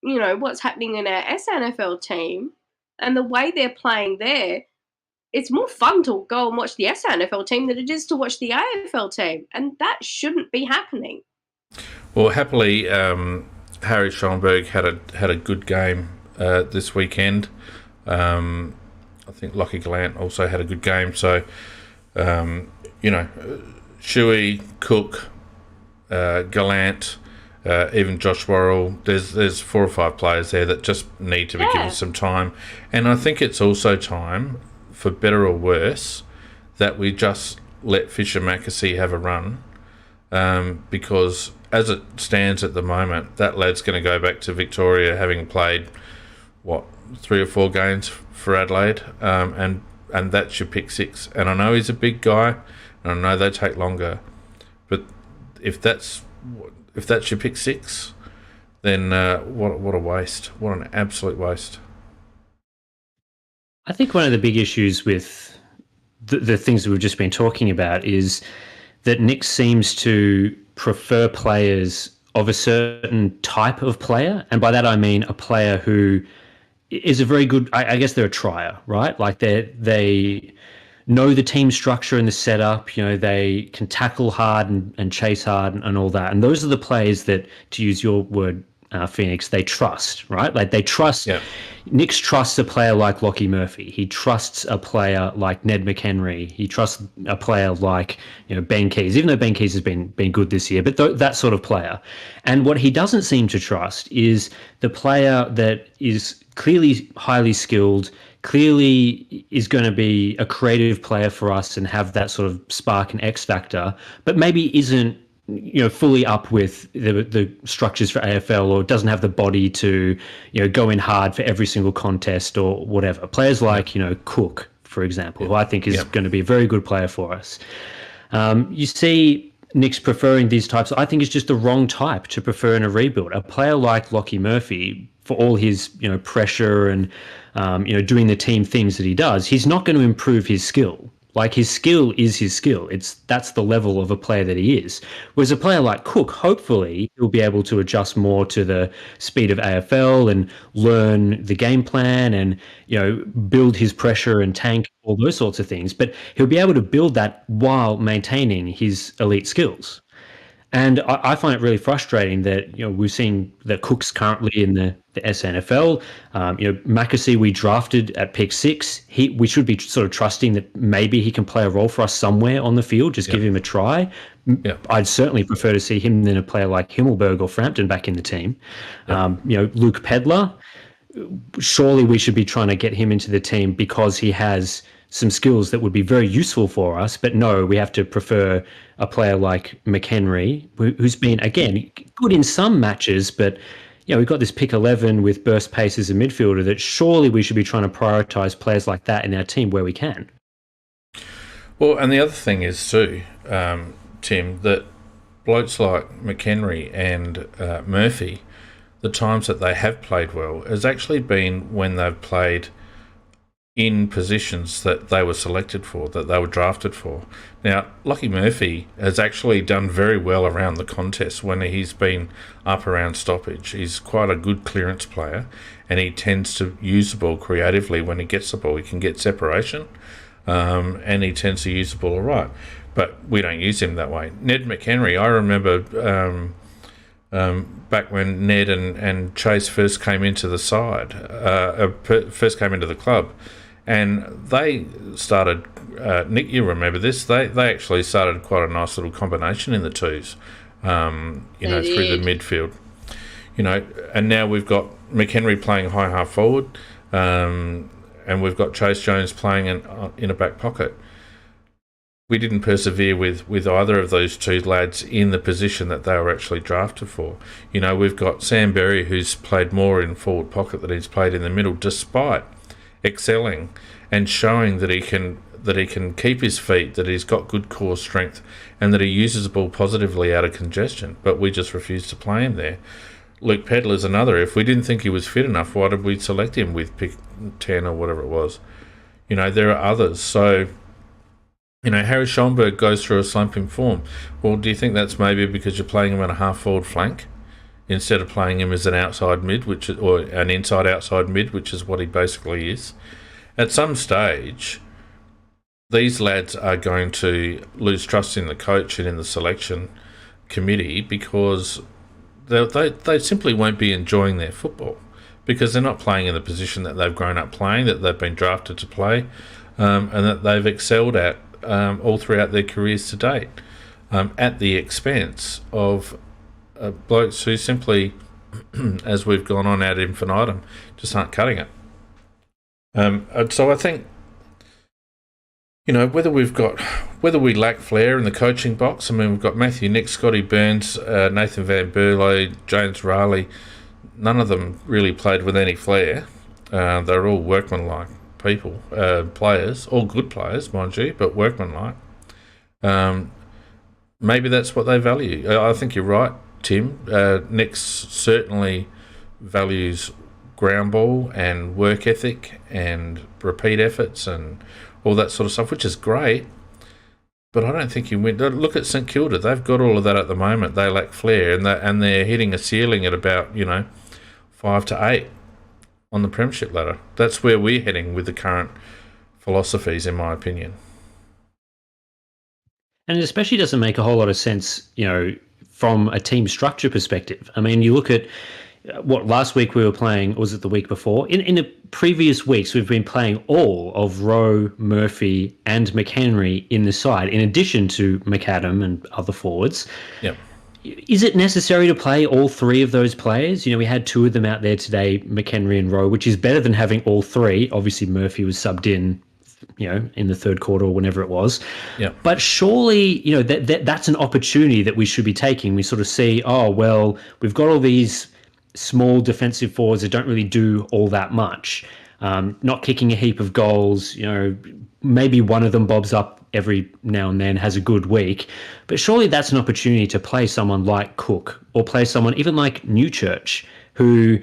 what's happening in our SNFL team and the way they're playing there, it's more fun to go and watch the SNFL team than it is to watch the AFL team. And that shouldn't be happening. Well, happily, Harry Schoenberg had a good game this weekend. I think Lockie Gallant also had a good game. So, Shuey, Cook, Gallant, even Josh Worrell, there's 4 or 5 players there that just need to be given some time. And I think it's also time, for better or worse, that we just let Fisher Mackesy have a run. because as it stands at the moment, that lad's going to go back to Victoria having played, 3 or 4 games for Adelaide, and that's your pick 6. And I know he's a big guy, and I know they take longer, but if that's your pick 6, then what a waste! What an absolute waste! I think one of the big issues with the things that we've just been talking about is that Nick seems to prefer players of a certain type of player, and by that I mean a player who is a very good. I guess they're a trier, right? Like they know the team structure and the setup. You know, they can tackle hard and chase hard and all that. And those are the players that, to use your word, Phoenix, they trust, right? Like they trust. Yeah. Nick's trusts a player like Lockie Murphy. He trusts a player like Ned McHenry. He trusts a player like Ben Keys, even though Ben Keys has been good this year, but that sort of player. And what he doesn't seem to trust is the player that is clearly highly skilled, clearly is going to be a creative player for us and have that sort of spark and X factor, but maybe isn't fully up with the structures for AFL, or doesn't have the body to go in hard for every single contest or whatever. Players like Cook, for example, who I think is going to be a very good player for us. You see Nick's preferring these types. I think it's just the wrong type to prefer in a rebuild. A player like Lockie Murphy, for all his pressure and doing the team things that he does, he's not going to improve his skill. Like, his skill is his skill. That's the level of a player that he is. Whereas a player like Cook, hopefully, he'll be able to adjust more to the speed of AFL and learn the game plan and, build his pressure and tank, all those sorts of things. But he'll be able to build that while maintaining his elite skills. And I find it really frustrating that we've seen that Cook's currently in the SNFL. Mackesy we drafted at pick 6. We should be sort of trusting that maybe he can play a role for us somewhere on the field. Just give him a try. I'd certainly prefer to see him than a player like Himmelberg or Frampton back in the team. Luke Pedler. Surely we should be trying to get him into the team because he has some skills that would be very useful for us. But no, we have to prefer a player like McHenry, who's been, again, good in some matches, but we've got this pick 11 with burst pace as a midfielder that surely we should be trying to prioritise players like that in our team where we can. Well, and the other thing is too, Tim, that blokes like McHenry and Murphy, the times that they have played well has actually been when they've played in positions that they were selected for, that they were drafted for. Now, Lockie Murphy has actually done very well around the contest when he's been up around stoppage. He's quite a good clearance player, and he tends to use the ball creatively when he gets the ball. He can get separation, and he tends to use the ball all right. But we don't use him that way. Ned McHenry, I remember back when Ned and Chase first came into the side, first came into the club, and they started, Nick, you remember this, they actually started quite a nice little combination in the twos, through the midfield. And now we've got McHenry playing high half forward, and we've got Chase Jones playing in a back pocket. We didn't persevere with either of those two lads in the position that they were actually drafted for. We've got Sam Berry, who's played more in forward pocket than he's played in the middle, despite excelling and showing that he can keep his feet, that he's got good core strength, and that he uses the ball positively out of congestion. But we just refused to play him there. Luke Pedler's another. If we didn't think he was fit enough, why did we select him with pick 10 or whatever it was? There are others. So, Harry Schomburg goes through a slump in form. Well, do you think that's maybe because you're playing him on a half-forward flank instead of playing him as an outside mid, or an inside-outside mid, which is what he basically is? At some stage, these lads are going to lose trust in the coach and in the selection committee because they simply won't be enjoying their football because they're not playing in the position that they've grown up playing, that they've been drafted to play, and that they've excelled at all throughout their careers to date, at the expense of blokes who simply, as we've gone on ad infinitum, just aren't cutting it. So I think whether we lack flair in the coaching box. I mean, we've got Matthew Nick, Scotty Burns, Nathan Van Burlo, James Raleigh. None of them really played with any flair. They're all workmanlike people, players, all good players, mind you, but workmanlike. Maybe that's what they value. I think you're right, Tim. Nick certainly values ground ball and work ethic and repeat efforts and all that sort of stuff, which is great. But I don't think you win. Look at St Kilda; they've got all of that at the moment. They lack flair, and they're hitting a ceiling at about 5 to 8 on the premiership ladder. That's where we're heading with the current philosophies, in my opinion. And it especially doesn't make a whole lot of sense, from a team structure perspective. I mean, you look at what last week we were playing, or was it the week before? In the previous weeks, we've been playing all of Rowe, Murphy, and McHenry in the side, in addition to McAdam and other forwards. Yep. Is it necessary to play all three of those players? We had two of them out there today, McHenry and Rowe, which is better than having all three. Obviously, Murphy was subbed in, in the third quarter or whenever it was. Yeah. But surely, that's an opportunity that we should be taking. We sort of see, we've got all these small defensive forwards that don't really do all that much, not kicking a heap of goals. Maybe one of them bobs up every now and then, has a good week, but surely that's an opportunity to play someone like Cook or play someone even like Newchurch, who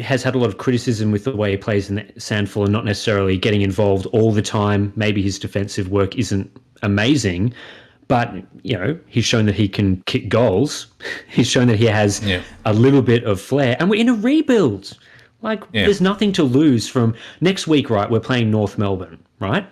has had a lot of criticism with the way he plays in the Sandful and not necessarily getting involved all the time. Maybe his defensive work isn't amazing, but, he's shown that he can kick goals. He's shown that he has a little bit of flair. And we're in a rebuild. There's nothing to lose from next week, right? We're playing North Melbourne, right?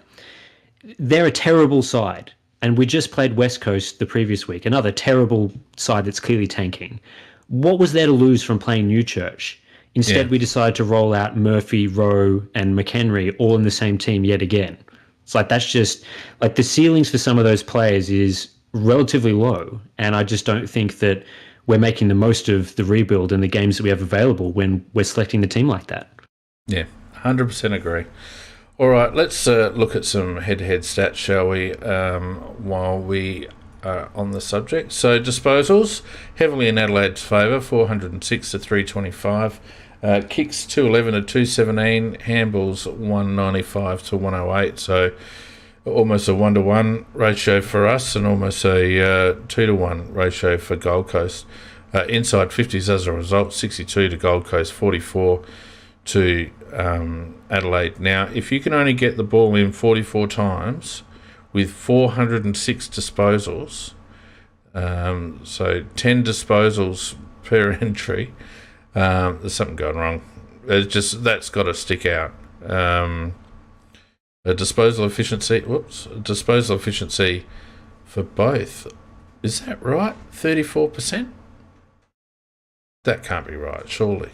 They're a terrible side. And we just played West Coast the previous week, another terrible side that's clearly tanking. What was there to lose from playing Newchurch? Instead, we decided to roll out Murphy, Rowe, and McHenry all in the same team yet again. It's that's just the ceilings for some of those players is relatively low. And I just don't think that we're making the most of the rebuild and the games that we have available when we're selecting the team like that. Yeah, 100% agree. All right, let's look at some head-to-head stats, shall we, while we are on the subject. So disposals, heavily in Adelaide's favour, 406 to 325. Kicks 211 to 217, handballs 195 to 108, so almost a 1-to-1 ratio for us and almost a 2-to-1 ratio for Gold Coast. Inside 50s as a result, 62 to Gold Coast, 44 to Adelaide. Now, if you can only get the ball in 44 times with 406 disposals, so 10 disposals per entry, there's something going wrong. That's got to stick out. Disposal efficiency for both. Is that right? 34%? That can't be right, surely.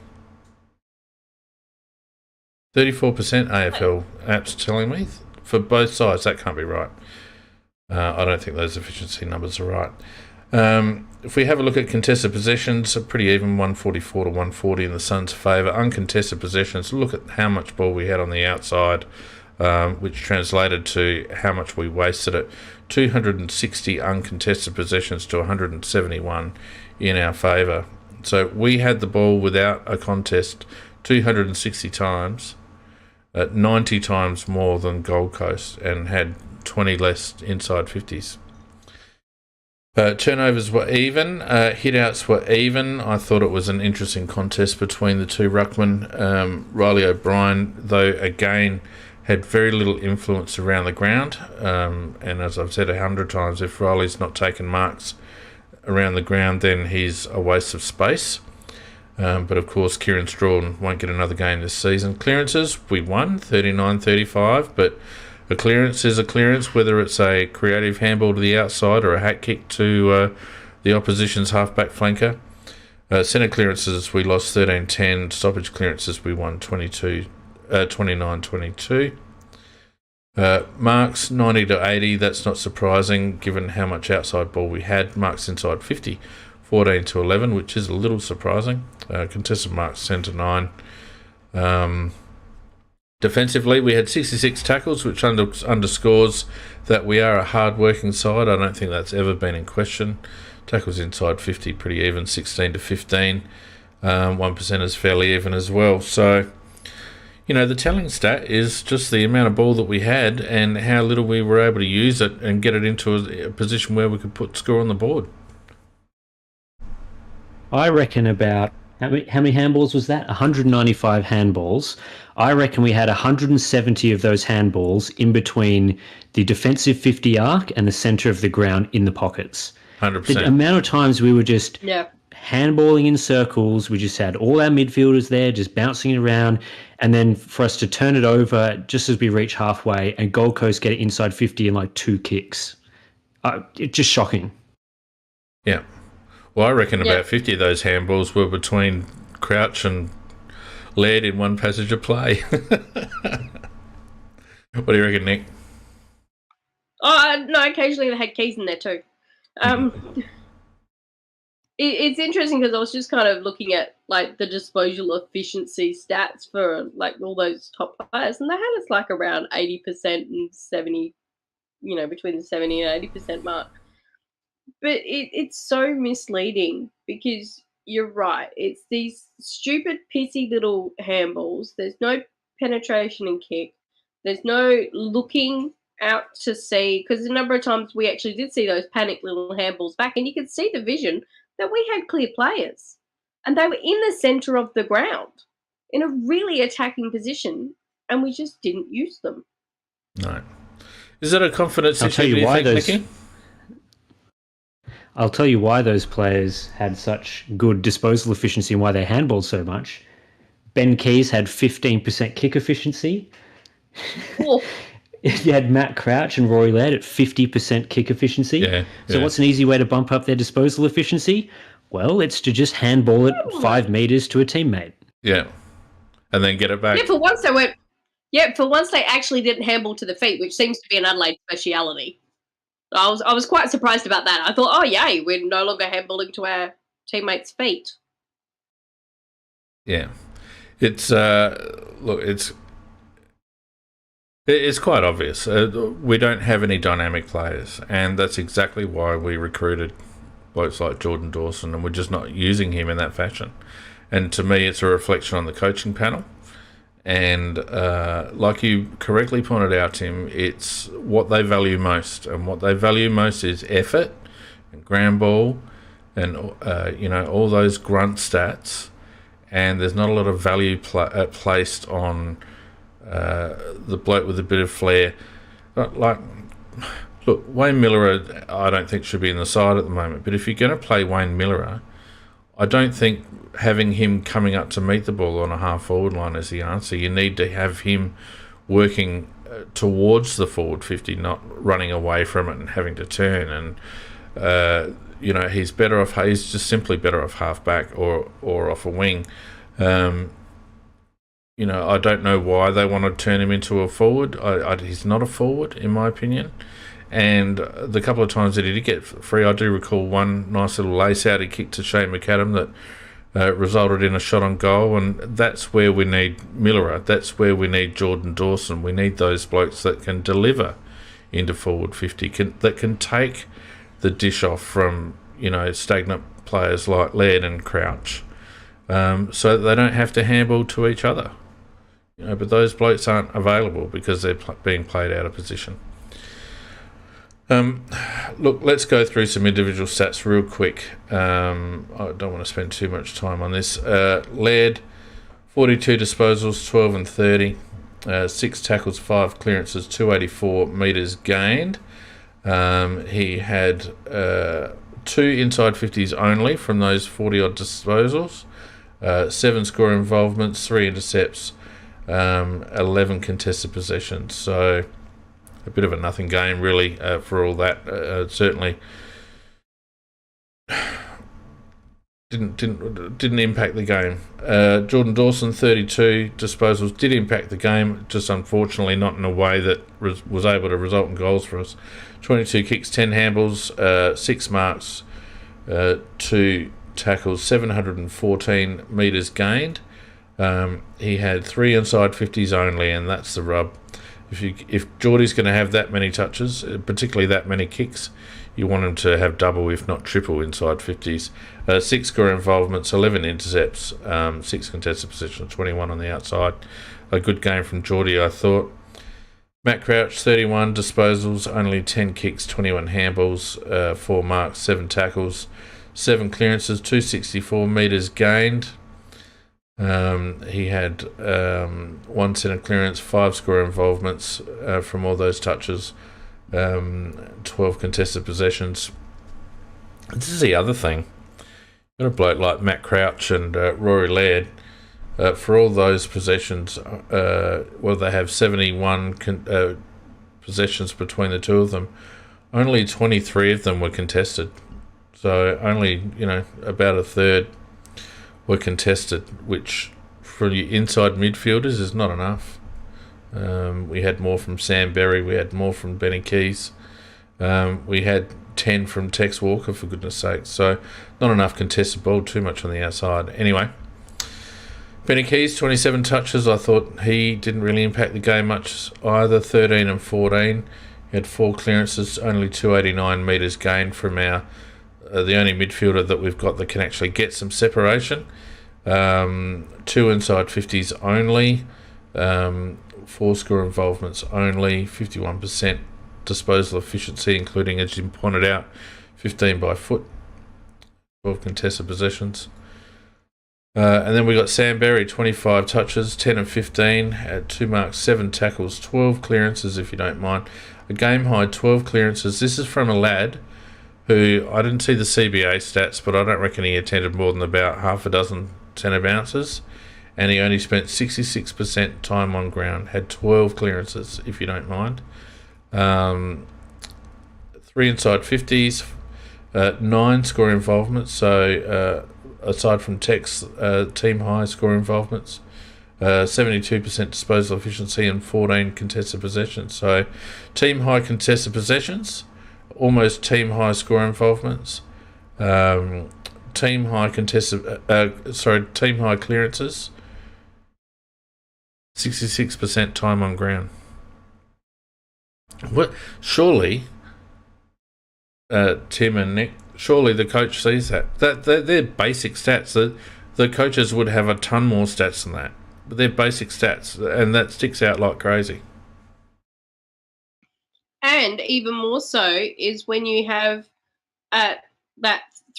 34% AFL apps telling me for both sides. That can't be right. I don't think those efficiency numbers are right. If we have a look at contested possessions, a pretty even 144 to 140 in the Suns' favour. Uncontested possessions, look at how much ball we had on the outside, which translated to how much we wasted it. 260 uncontested possessions to 171 in our favour. So we had the ball without a contest 260 times, 90 times more than Gold Coast, and had 20 less inside 50s. Turnovers were even, hit-outs were even. I thought it was an interesting contest between the two ruckmen. Riley O'Brien, though, again, had very little influence around the ground. And as I've said 100 times, if Riley's not taking marks around the ground, then he's a waste of space. But of course, Kieran Strawn won't get another game this season. Clearances, we won 39-35, but a clearance is a clearance, whether it's a creative handball to the outside or a hat kick to the opposition's halfback flanker. Centre clearances, we lost 13-10. Stoppage clearances, we won 29-22. Marks 90 to 80. That's not surprising given how much outside ball we had. Marks inside 50, 14 to 11, which is a little surprising. Contested marks 10 to 9. Defensively, we had 66 tackles, which underscores that we are a hard-working side. I don't think that's ever been in question. Tackles inside 50, pretty even, 16 to 15. 1% is fairly even as well. So, the telling stat is just the amount of ball that we had and how little we were able to use it and get it into a position where we could put score on the board. I reckon about, how many handballs was that? 195 handballs. I reckon we had 170 of those handballs in between the defensive 50 arc and the centre of the ground in the pockets. 100%. The amount of times we were just handballing in circles, we just had all our midfielders there just bouncing it around, and then for us to turn it over just as we reach halfway and Gold Coast get it inside 50 in like 2 kicks. It's just shocking. Yeah. Well, I reckon about 50 of those handballs were between Crouch and Laird in one passage of play. What do you reckon, Nick? Oh, no, occasionally they had keys in there too. It's interesting because I was just kind of looking at like the disposal efficiency stats for like all those top players, and they had us like around 80% and 70, between the 70 and 80% mark. But it's so misleading because you're right. It's these stupid, pissy little handballs. There's no penetration and kick. There's no looking out to see, because a number of times we actually did see those panic little handballs back, and you could see the vision that we had clear players and they were in the centre of the ground in a really attacking position, and we just didn't use them. No. Is that a confidence issue, do you think, Nicky? I'll tell you why those players had such good disposal efficiency and why they handballed so much. Ben Keys had 15% kick efficiency. Cool. You had Matt Crouch and Rory Laird at 50% kick efficiency. So what's an easy way to bump up their disposal efficiency? Well, it's to just handball it 5 metres to a teammate. Yeah. And then get it back. Yeah, for once they went. Yeah, for once they actually didn't handball to the feet, which seems to be an Adelaide speciality. I was quite surprised about that. I thought, oh yay, we're no longer handballing to our teammates' feet. Yeah, it's it's quite obvious. We don't have any dynamic players, and that's exactly why we recruited blokes like Jordan Dawson, and we're just not using him in that fashion. And to me, it's a reflection on the coaching panel. And like you correctly pointed out, Tim, it's what they value most. And what they value most is effort and ground ball and, all those grunt stats. And there's not a lot of value placed on the bloke with a bit of flair. Look, Wayne Miller, I don't think should be in the side at the moment. But if you're going to play Wayne Miller, I don't think having him coming up to meet the ball on a half-forward line is the answer. You need to have him working towards the forward 50, not running away from it and having to turn. And, he's better off. He's just simply better off half-back or off a wing. I don't know why they want to turn him into a forward. He's not a forward, in my opinion. And the couple of times that he did get free, I do recall one nice little lace-out he kicked to Shane McAdam that resulted in a shot on goal, and that's where we need Miller. That's where we need Jordan Dawson. We need those blokes that can deliver into forward 50, that can take the dish off from, stagnant players like Laird and Crouch, so that they don't have to handball to each other. But those blokes aren't available because they're being played out of position. Look, let's go through some individual stats real quick. I don't want to spend too much time on this. Laird, 42 disposals, 12 and 30. 6 tackles, 5 clearances, 284 metres gained. He had 2 inside 50s only from those 40-odd disposals. 7 score involvements, 3 intercepts, 11 contested possessions. So a bit of a nothing game, really, for all that. Certainly didn't impact the game. Jordan Dawson, 32 disposals, did impact the game, just unfortunately not in a way that was able to result in goals for us. 22 kicks, 10 handballs, 6 marks, 2 tackles, 714 metres gained. He had 3 inside 50s only, and that's the rub. If Geordie's going to have that many touches, particularly that many kicks, you want him to have double, if not triple, inside 50s. 6 score involvements, 11 intercepts, 6 contested possessions, 21 on the outside. A good game from Geordie, I thought. Matt Crouch, 31 disposals, only 10 kicks, 21 handballs, 4 marks, 7 tackles, 7 clearances, 264 metres gained. He had 1 centre clearance, 5 score involvements from all those touches, 12 contested possessions. This is the other thing. Got a bloke like Matt Crouch and Rory Laird. For all those possessions, they have 71 possessions between the two of them. Only 23 of them were contested. So only, about a third were contested, which for your inside midfielders is not enough. We had more from Sam Berry. We had more from Benny Keys. We had 10 from Tex Walker, for goodness sake. So not enough contested ball, too much on the outside. Anyway, Benny Keys, 27 touches. I thought he didn't really impact the game much either, 13 and 14. He had 4 clearances, only 289 metres gained from our the only midfielder that we've got that can actually get some separation. 2 inside 50s only, 4 score involvements only, 51% disposal efficiency, including, as you pointed out, 15 by foot, 12 contested possessions. And then we got Sam Berry, 25 touches, 10 and 15, at 2 marks, 7 tackles, 12 clearances, if you don't mind. A game high, 12 clearances. This is from a lad who, I didn't see the CBA stats, but I don't reckon he attended more than about half a dozen centre bounces, and he only spent 66% time on ground, had 12 clearances, if you don't mind. 3 inside 50s, 9 score involvements, so aside from Tex, team high score involvements, 72% disposal efficiency and 14 contested possessions. So team high contested possessions, almost team high score involvements, team high clearances, 66% time on ground. What? Surely, Tim and Nick, surely the coach sees that. They're basic stats. The coaches would have a ton more stats than that, but they're basic stats, and that sticks out like crazy. And even more so is when you have that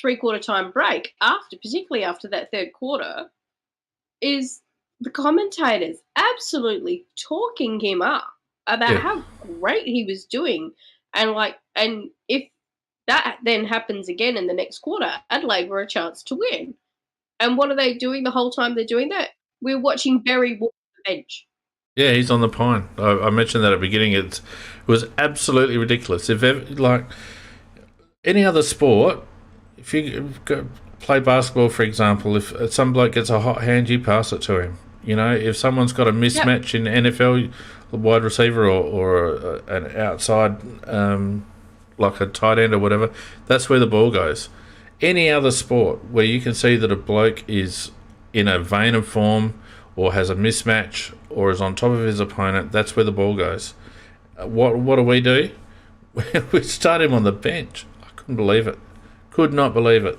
3/4 time break, particularly after that third quarter, is the commentators absolutely talking him up about how great he was doing. And if that then happens again in the next quarter, Adelaide were a chance to win. And what are they doing the whole time they're doing that? We're watching Berry walk the bench. Yeah, he's on the pine. I mentioned that at the beginning. It was absolutely ridiculous. If ever, like any other sport, if you go play basketball, for example, if some bloke gets a hot hand, you pass it to him. If someone's got a mismatch in NFL, a wide receiver or an outside, like a tight end or whatever, that's where the ball goes. Any other sport where you can see that a bloke is in a vein of form or has a mismatch or is on top of his opponent, that's where the ball goes. What do? We start him on the bench. I couldn't believe it. Could not believe it.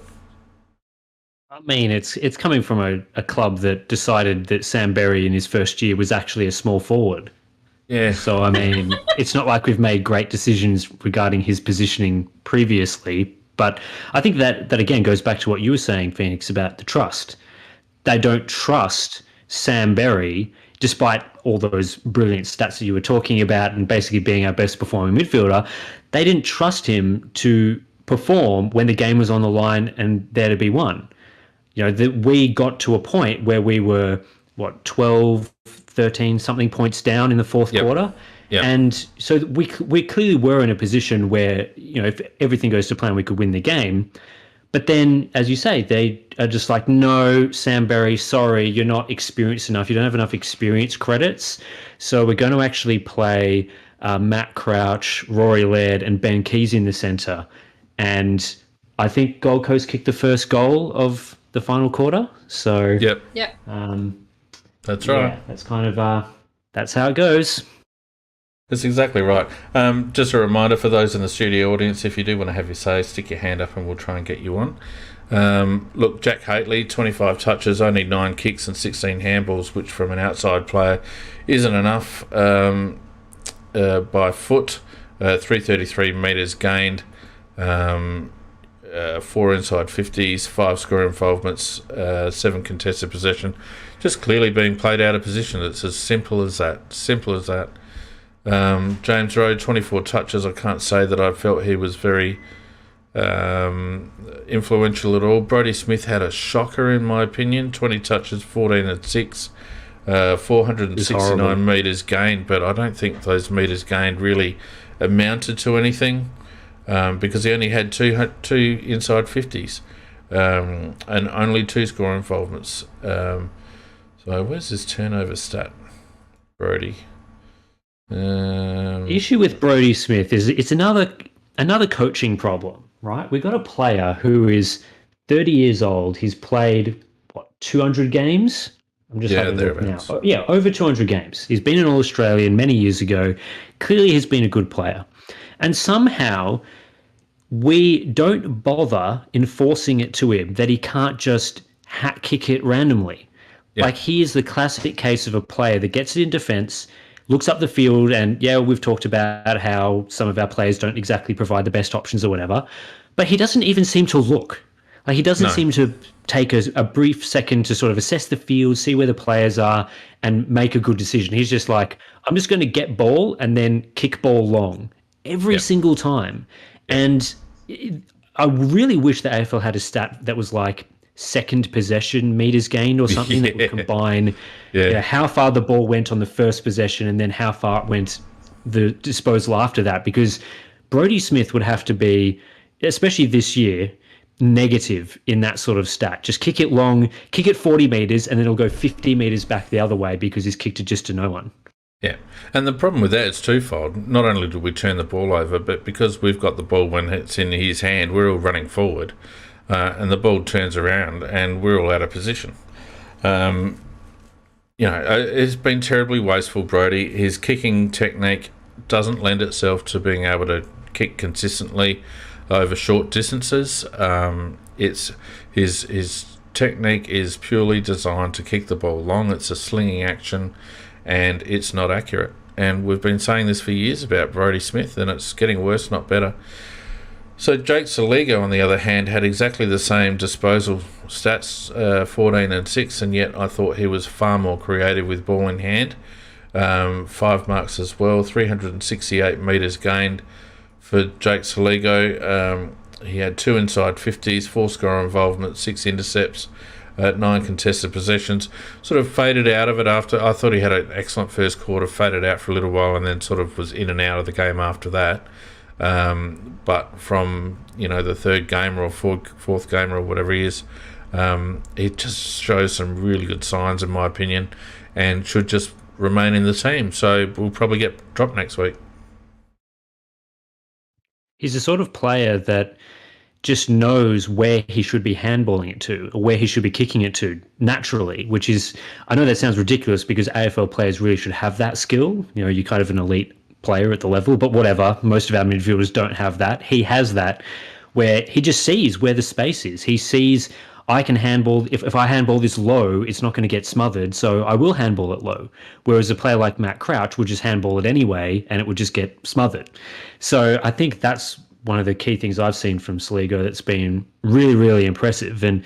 I mean, it's coming from a club that decided that Sam Berry in his first year was actually a small forward. Yeah. So, I mean, it's not like we've made great decisions regarding his positioning previously. But I think that again goes back to what you were saying, Phoenix, about the trust. They don't trust Sam Berry, despite all those brilliant stats that you were talking about and basically being our best performing midfielder. They didn't trust him to perform when the game was on the line and there to be won. That we got to a point where we were, 12, 13 something points down in the fourth quarter. Yep. And so we clearly were in a position where, if everything goes to plan, we could win the game. But then, as you say, they are just like, no, Sam Berry, sorry, you're not experienced enough. You don't have enough experience credits. So we're going to actually play Matt Crouch, Rory Laird and Ben Keys in the centre. And I think Gold Coast kicked the first goal of the final quarter. So That's right. Yeah, that's kind of that's how it goes. That's exactly right. Just a reminder for those in the studio audience, if you do want to have your say, stick your hand up and we'll try and get you on. Look, Jack Haitley, 25 touches, only 9 kicks and 16 handballs, which from an outside player isn't enough by foot. 333 metres gained, 4 inside 50s, 5 score involvements, 7 contested possession. Just clearly being played out of position. It's as simple as that. Simple as that. James Rowe, 24 touches. I can't say that I felt he was very influential at all. Brodie Smith had a shocker in my opinion. 20 touches, 14 and 6, 469 metres gained, but I don't think those metres gained really amounted to anything because he only had two inside 50s and only 2 score involvements. So where's his turnover stat, Brodie? The issue with Brodie Smith is it's another coaching problem, right? We've got a player who is 30 years old. He's played, 200 games? I'm just having a look now. Oh, yeah, over 200 games. He's been an All-Australian many years ago. Clearly he's been a good player. And somehow we don't bother enforcing it to him that he can't just hat kick it randomly. Yeah. Like, he is the classic case of a player that gets it in defence, looks up the field, and we've talked about how some of our players don't exactly provide the best options or whatever, but he doesn't even seem to look. Like, he doesn't seem to take a brief second to sort of assess the field, see where the players are, and make a good decision. He's just like, I'm just going to get ball and then kick ball long every single time. And I really wish the AFL had a stat that was like second possession meters gained or something that would combine how far the ball went on the first possession and then how far it went the disposal after that, because Brodie Smith would have to be, especially this year, negative in that sort of stat. Just kick it long, kick it 40 metres and then it'll go 50 metres back the other way because he's kicked it just to no one. Yeah, and the problem with that is twofold. Not only do we turn the ball over, but because we've got the ball when it's in his hand, we're all running forward. And the ball turns around and we're all out of position. It's been terribly wasteful, Brodie. His kicking technique doesn't lend itself to being able to kick consistently over short distances. It's his technique is purely designed to kick the ball long. It's a slinging action and it's not accurate. And we've been saying this for years about Brodie Smith, and it's getting worse, not better. So Jake Saligo, on the other hand, had exactly the same disposal stats, 14 and 6, and yet I thought he was far more creative with ball in hand. 5 marks as well, 368 metres gained for Jake Saligo. He had 2 inside 50s, 4 score involvement, 6 intercepts, 9 contested possessions. Sort of faded out of it after. I thought he had an excellent first quarter, faded out for a little while, and then sort of was in and out of the game after that. But from the third game or fourth game or whatever he is, it just shows some really good signs in my opinion, and should just remain in the team. So we'll probably get dropped next week. He's the sort of player that just knows where he should be handballing it to or where he should be kicking it to naturally, which is, I know that sounds ridiculous because AFL players really should have that skill. You're kind of an elite player at the level, but whatever, most of our midfielders don't have that. He has that, where he just sees where the space is. He sees, I can handball, if I handball this low, it's not going to get smothered, so I will handball it low. Whereas a player like Matt Crouch would just handball it anyway and it would just get smothered. So I think that's one of the key things I've seen from Saligo that's been really, really impressive. And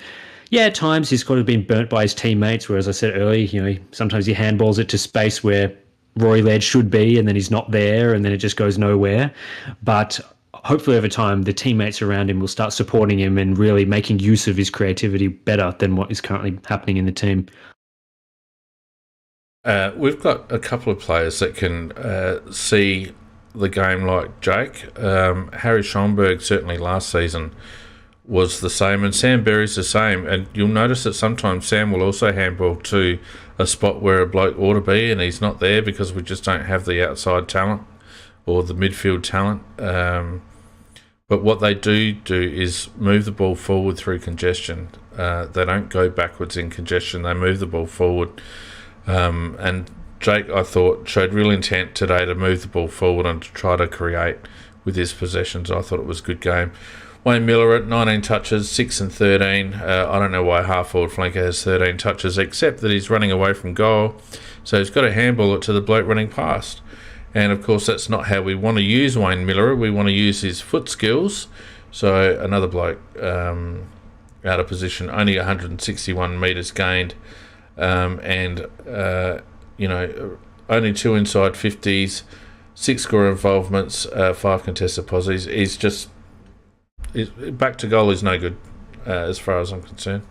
at times he's kind of been burnt by his teammates, where, as I said earlier, sometimes he handballs it to space where Rory Laird should be, and then he's not there, and then it just goes nowhere. But hopefully over time, the teammates around him will start supporting him and really making use of his creativity better than what is currently happening in the team. We've got a couple of players that can see the game like Jake. Harry Schomburg, certainly last season, was the same, and Sam Berry's the same. And you'll notice that sometimes Sam will also handball to a spot where a bloke ought to be, and he's not there because we just don't have the outside talent or the midfield talent. But what they do is move the ball forward through congestion. They don't go backwards in congestion. They move the ball forward. And Jake, I thought, showed real intent today to move the ball forward and to try to create with his possessions. I thought it was a good game. Wayne Miller at 19 touches, 6 and 13. I don't know why half-forward flanker has 13 touches, except that he's running away from goal. So he's got to handball it to the bloke running past. And, of course, that's not how we want to use Wayne Miller. We want to use his foot skills. So another bloke out of position, only 161 metres gained. Only 2 inside 50s, 6 score involvements, 5 contested posses. Back to goal is no good as far as I'm concerned.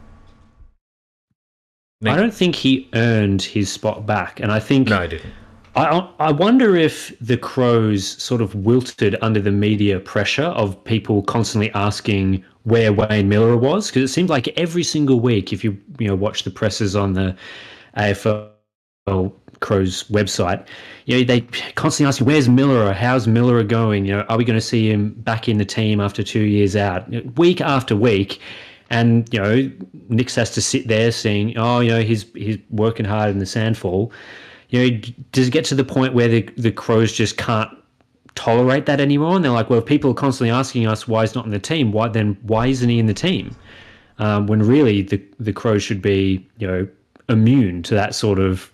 Nick? I don't think he earned his spot back, and I think No, he didn't. I wonder if the Crows sort of wilted under the media pressure of people constantly asking where Wayne Miller was, because it seemed like every single week, if you watch the presses on the AFL Crows website, they constantly ask you, where's Miller, or how's Miller going? Are we going to see him back in the team after 2 years out? Week after week. And, Nix has to sit there saying, he's working hard in the sandfall. Does it get to the point where the Crows just can't tolerate that anymore? And they're like, well, if people are constantly asking us why he's not in the team, why isn't he in the team? When really the Crows should be, immune to that sort of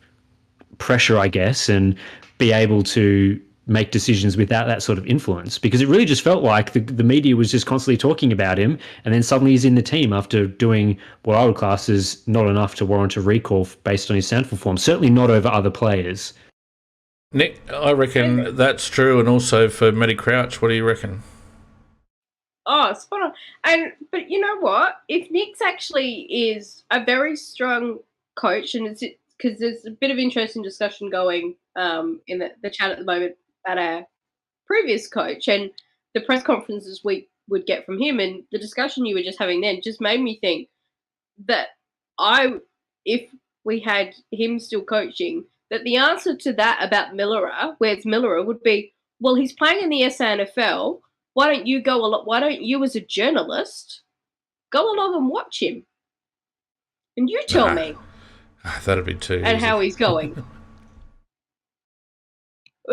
pressure, I guess, and be able to make decisions without that sort of influence, because it really just felt like the media was just constantly talking about him, and then suddenly he's in the team after doing what I would class as not enough to warrant a recall based on his SANFL form, certainly not over other players. Nick, I reckon that's true, and also for Matty Crouch, what do you reckon? Oh, spot on. But you know what? If Nick's actually is a very strong coach, and it's because there's a bit of interesting discussion going in the chat at the moment at our previous coach, and the press conferences we would get from him, and the discussion you were just having then just made me think that if we had him still coaching, that the answer to that about Miller, where's Miller, would be, well, he's playing in the SANFL. Why don't you as a journalist go along and watch him? And you tell me. That'd be too and easy. How he's going.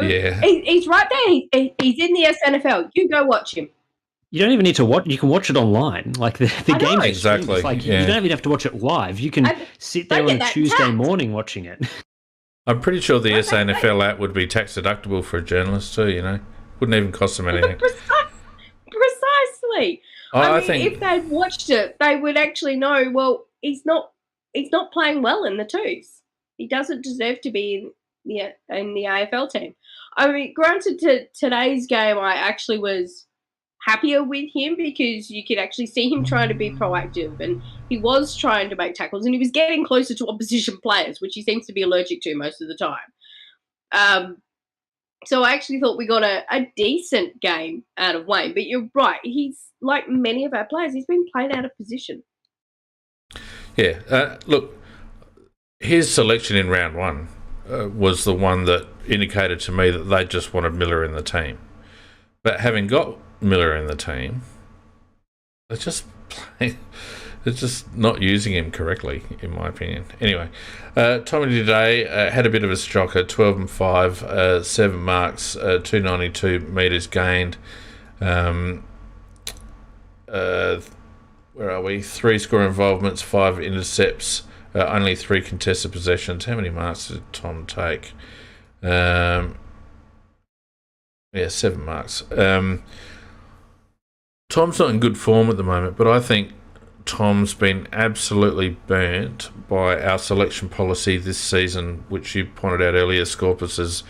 Yeah. He's right there. He's in the SNFL. You go watch him. You don't even need to watch. You can watch it online. Like the game. Exactly. Like you don't even have to watch it live. You can sit there on Tuesday morning watching it. I'm pretty sure the SANFL app would be tax deductible for a journalist too. Wouldn't even cost them anything. Precisely. I think if they'd watched it, they would actually know. Well, he's not playing well in the twos. He doesn't deserve to be in the AFL team. I mean, granted, today's game, I actually was happier with him because you could actually see him trying to be proactive, and he was trying to make tackles, and he was getting closer to opposition players, which he seems to be allergic to most of the time. So I actually thought we got a decent game out of Wayne. But you're right, he's like many of our players, he's been played out of position. Yeah, look, his selection in round one was the one that indicated to me that they just wanted Miller in the team. But having got Miller in the team, they're just not using him correctly, in my opinion. Anyway, Tommy today had a bit of a stroker, 12 and 5, 7 marks, 292 metres gained. Where are we? 3 score involvements, 5 intercepts, only 3 contested possessions. How many marks did Tom take? 7 marks. Tom's not in good form at the moment, but I think Tom's been absolutely burnt by our selection policy this season, which you pointed out earlier, Scorpus, has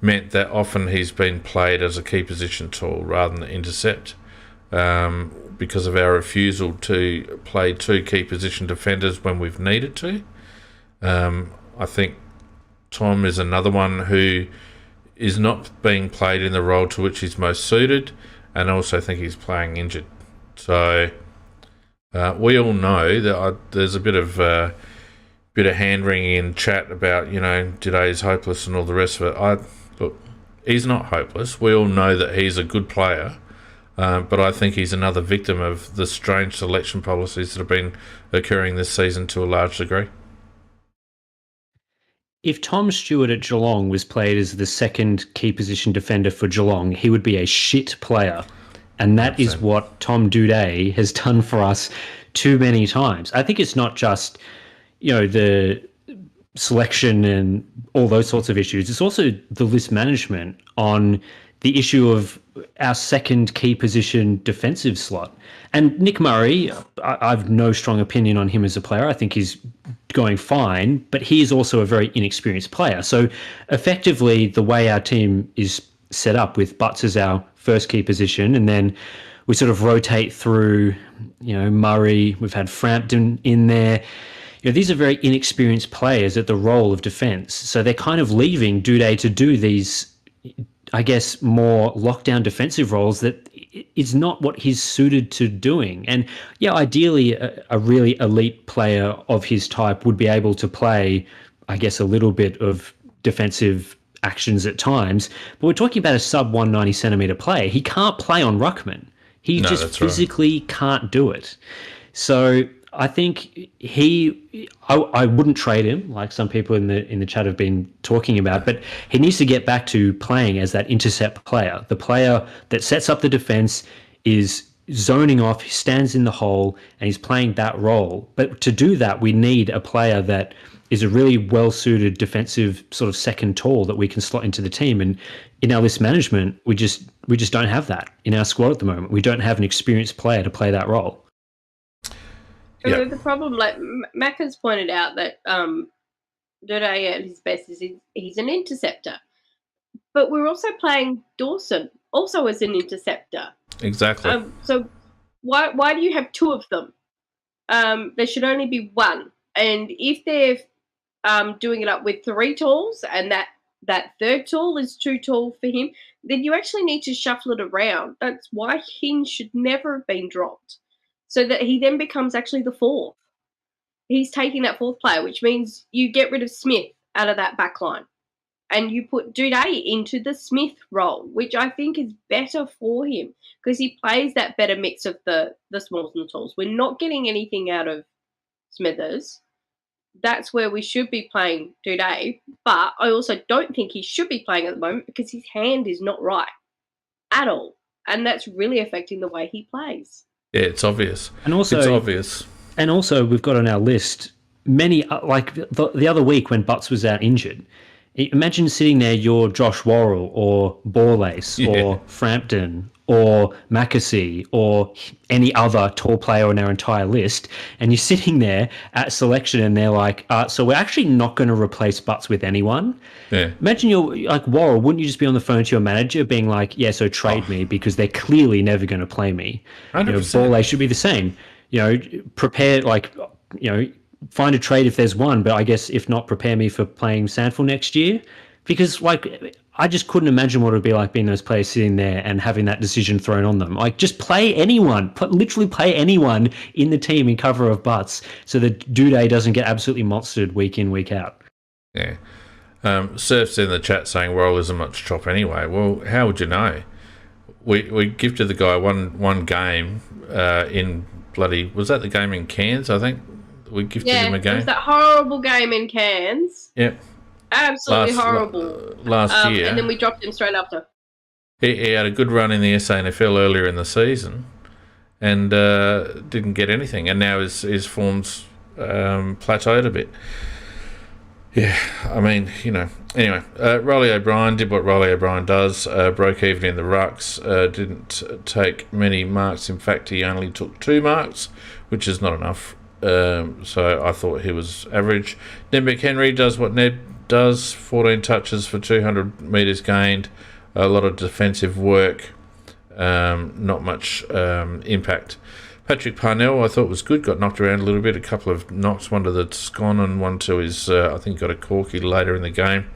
meant that often he's been played as a key position tool rather than intercept. Because of our refusal to play 2 key position defenders when we've needed to. I think Tom is another one who is not being played in the role to which he's most suited, and I also think he's playing injured. So we all know that there's a bit of hand-wringing in chat about, today's hopeless and all the rest of it. Look, he's not hopeless. We all know that he's a good player. But I think he's another victim of the strange selection policies that have been occurring this season to a large degree. if Tom Stewart at Geelong was played as the second key position defender for Geelong, he would be a shit player. And that is what Tom Doedee has done for us too many times. I think it's not just, the selection and all those sorts of issues. It's also the list management on the issue of our second key position defensive slot. And Nick Murray, I've no strong opinion on him as a player. I think he's going fine, but he is also a very inexperienced player. So effectively, the way our team is set up with Butts as our first key position, and then we sort of rotate through, Murray, we've had Frampton in there. These are very inexperienced players at the role of defence. So they're kind of leaving Doedee to do these, I guess, more lockdown defensive roles that is not what he's suited to doing. And yeah, ideally a really elite player of his type would be able to play, I guess, a little bit of defensive actions at times. But we're talking about a sub 190 centimetre player. He can't play on ruckman. He just physically can't do it. So I think I wouldn't trade him like some people in the chat have been talking about, but he needs to get back to playing as that intercept player, the player that sets up the defense, is zoning off, stands in the hole, and he's playing that role. But to do that, we need a player that is a really well-suited defensive sort of second tall that we can slot into the team. And in our list management, we just don't have that in our squad at the moment. We don't have an experienced player to play that role. Yep. The problem, like Mac has pointed out, that Doedee at his best is he's an interceptor. But we're also playing Dawson also as an interceptor. Exactly. So why do you have two of them? There should only be one. And if they're doing it up with three talls and that third tall is too tall for him, then you actually need to shuffle it around. That's why Hinge should never have been dropped. So that he then becomes actually the fourth. He's taking that fourth player, which means you get rid of Smith out of that back line and you put Doedee into the Smith role, which I think is better for him because he plays that better mix of the smalls and the talls. We're not getting anything out of Smithers. That's where we should be playing Doedee, but I also don't think he should be playing at the moment because his hand is not right at all, and that's really affecting the way he plays. Yeah, it's obvious. And also, it's obvious. And also, we've got on our list many, like the other week when Butts was out injured. Imagine sitting there, you're Josh Worrell or Borlace or Frampton or Mackesy or any other tall player on our entire list, and you're sitting there at selection and they're like, so we're actually not going to replace Butts with anyone. Yeah. Imagine you're like Worrell, wouldn't you just be on the phone to your manager being like, yeah, so trade me because they're clearly never going to play me. 100%. Borlace should be the same. Prepare, find a trade if there's one, but I guess if not, prepare me for playing Sandford next year. Because, I just couldn't imagine what it would be like being those players sitting there and having that decision thrown on them. Just play anyone. Literally play anyone in the team in cover of Butts so that Doedee doesn't get absolutely monstered week in, week out. Yeah. Surf's in the chat saying Worrell isn't much chop anyway. Well, how would you know? We gifted the guy one game in bloody... Was that the game in Cairns, I think? We gifted him a game. It was that horrible game in Cairns. Yep. Absolutely horrible. Last year. And then we dropped him straight after. He had a good run in the SANFL earlier in the season and didn't get anything. And now his form's plateaued a bit. Yeah, I mean, Anyway, Riley O'Brien did what Riley O'Brien does. Broke even in the rucks. Didn't take many marks. In fact, he only took 2 marks, which is not enough. So I thought he was average. Ned McHenry does what Ned does, 14 touches for 200 metres gained, a lot of defensive work, not much impact. Patrick Parnell I thought was good, got knocked around a little bit, a couple of knocks, one to the scon and one to his, I think got a corky later in the game.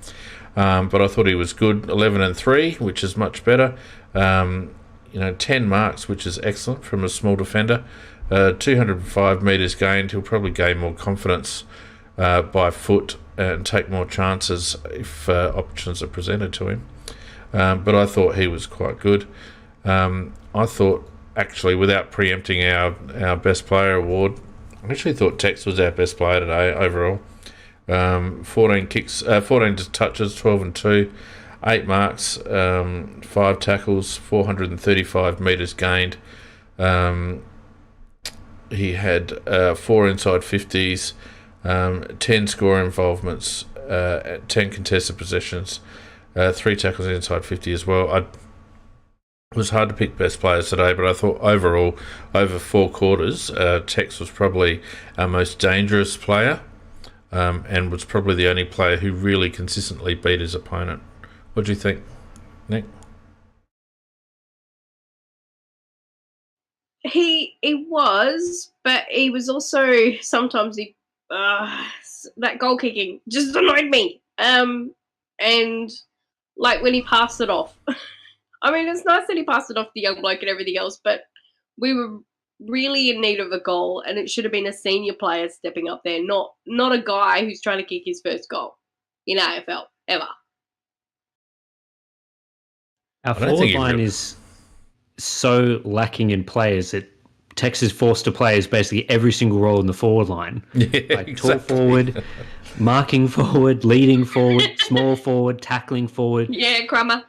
But I thought he was good, 11 and 3, which is much better. 10 marks, which is excellent from a small defender. 205 metres gained. He'll probably gain more confidence by foot and take more chances if options are presented to him. But I thought he was quite good. I thought, actually, without preempting our best player award, I actually thought Tex was our best player today overall. 14 kicks, 14 touches, 12 and 2, 8 marks, 5 tackles, 435 metres gained. He had 4 inside 50s, 10 score involvements, 10 contested possessions, 3 tackles inside 50 as well. It was hard to pick best players today, but I thought overall, over 4 quarters, Tex was probably our most dangerous player, and was probably the only player who really consistently beat his opponent. What do you think, Nick? He was, but he was also sometimes that goal kicking just annoyed me. And like when he passed it off, I mean, it's nice that he passed it off the young bloke and everything else, but we were really in need of a goal, and it should have been a senior player stepping up there, not a guy who's trying to kick his first goal in AFL ever. Our forward line is so lacking in players that Tex is forced to play as basically every single role in the forward line. Yeah, like exactly. Tall forward, marking forward, leading forward, small forward, tackling forward. Yeah, Crummer.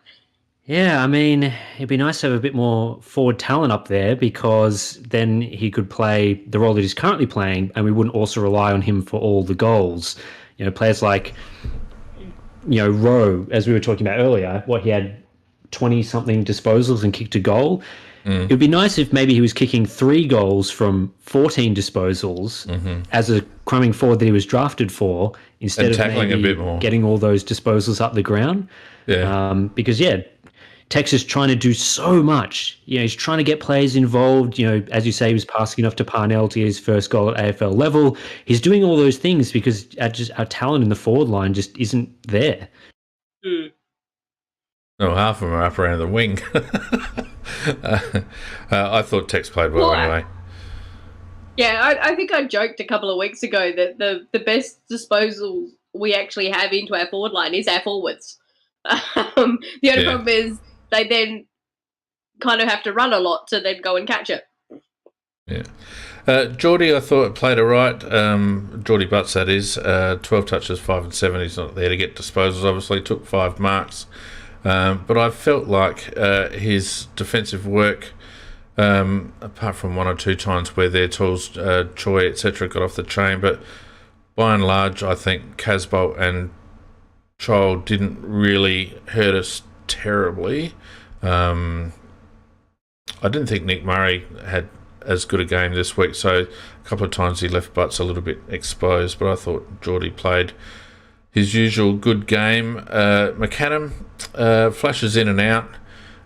Yeah, I mean, it'd be nice to have a bit more forward talent up there, because then he could play the role that he's currently playing, and we wouldn't also rely on him for all the goals. You know, players like, Rowe, as we were talking about earlier, he had 20-something disposals and kicked a goal. It would be nice if maybe he was kicking 3 goals from 14 disposals as a crumbing forward that he was drafted for, instead and of tackling maybe a bit more, getting all those disposals up the ground. Yeah. Because, Tex is trying to do so much. He's trying to get players involved. As you say, he was passing enough to Parnell to get his first goal at AFL level. He's doing all those things because our talent in the forward line just isn't there. No, half of them are up around the wing. I thought Tex played well anyway. Yeah, I think I joked a couple of weeks ago that the best disposals we actually have into our forward line is our forwards. The only problem is they then kind of have to run a lot to then go and catch it. Yeah. Geordie, I thought played all right. Geordie Butts, that is. 12 touches, 5 and 7. He's not there to get disposals, obviously. Took 5 marks. But I felt like his defensive work, apart from 1 or 2 times where their tools, Choi, etc., got off the chain, but by and large, I think Casbolt and Child didn't really hurt us terribly. I didn't think Nick Murray had as good a game this week, so a couple of times he left Butts a little bit exposed, but I thought Geordie played his usual good game. McAdam flashes in and out.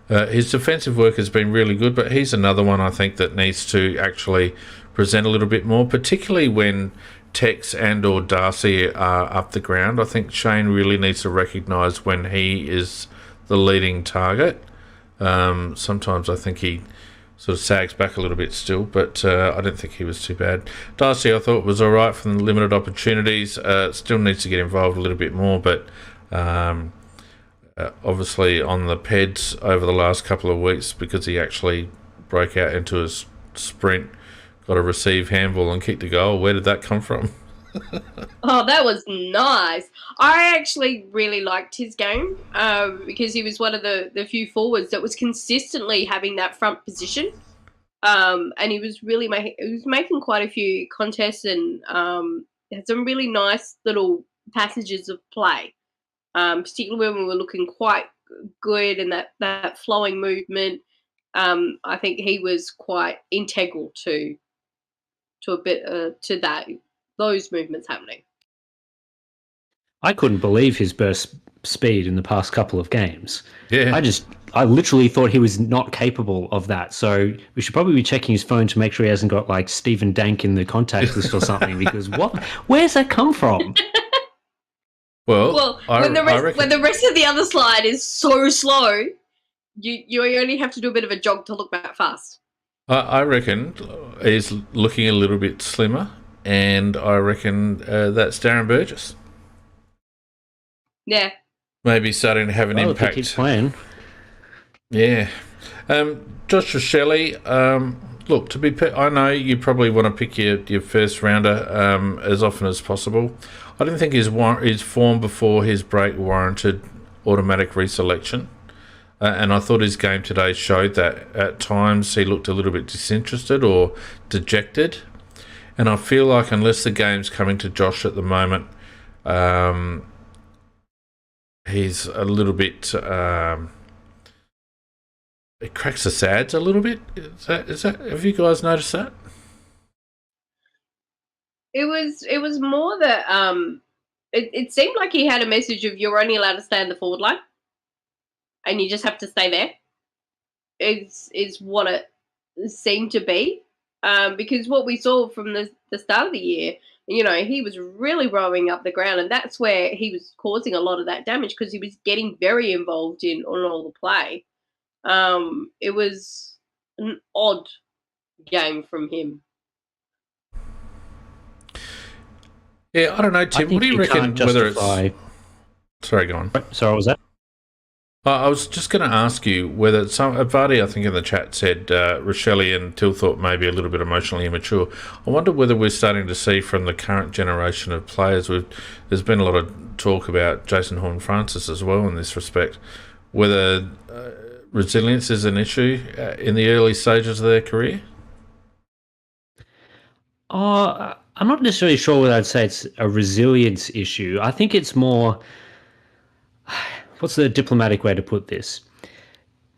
His defensive work has been really good, but he's another one I think that needs to actually present a little bit more, particularly when Tex and or Darcy are up the ground. I think Shane really needs to recognise when he is the leading target. Sometimes I think he sort of sags back a little bit still, but I didn't think he was too bad. Darcy, I thought, was all right from the limited opportunities. Still needs to get involved a little bit more, but obviously on the peds over the last couple of weeks, because he actually broke out into his sprint, got a receive handball and kicked a goal. Where did that come from? Oh, that was nice. I actually really liked his game because he was one of the few forwards that was consistently having that front position, and he was really making quite a few contests and had some really nice little passages of play, particularly when we were looking quite good and that flowing movement. I think he was quite integral to a bit to those movements happening. I couldn't believe his burst speed in the past couple of games. Yeah. I literally thought he was not capable of that. So we should probably be checking his phone to make sure he hasn't got like Stephen Dank in the contact list or something, because where's that come from? When the rest of the other slide is so slow, you only have to do a bit of a jog to look back fast. I reckon he's looking a little bit slimmer, and I reckon that's Darren Burgess. Yeah. Maybe starting to have an impact. If he keeps playing. Yeah. Josh Rochelle, Look, I know you probably want to pick your first rounder as often as possible. I didn't think his form before his break warranted automatic reselection. And I thought his game today showed that at times he looked a little bit disinterested or dejected. And I feel like unless the game's coming to Josh at the moment, he's a little bit... it cracks the sads a little bit. Is that? Have you guys noticed that? It was more that it seemed like he had a message of you're only allowed to stay in the forward line, and you just have to stay there. Is what it seemed to be, because what we saw from the start of the year, he was really rowing up the ground, and that's where he was causing a lot of that damage because he was getting very involved on all the play. It was an odd game from him. Yeah, I don't know, Tim. What do you reckon? Whether it's sorry, go on. Sorry, what was that? I was just going to ask you whether Vardy, I think in the chat said Rochelle and Tilthorpe may be a little bit emotionally immature. I wonder whether we're starting to see from the current generation of players. There's been a lot of talk about Jason Horne-Francis as well in this respect. Whether resilience is an issue in the early stages of their career? I'm not necessarily sure whether I'd say it's a resilience issue. I think it's more... What's the diplomatic way to put this?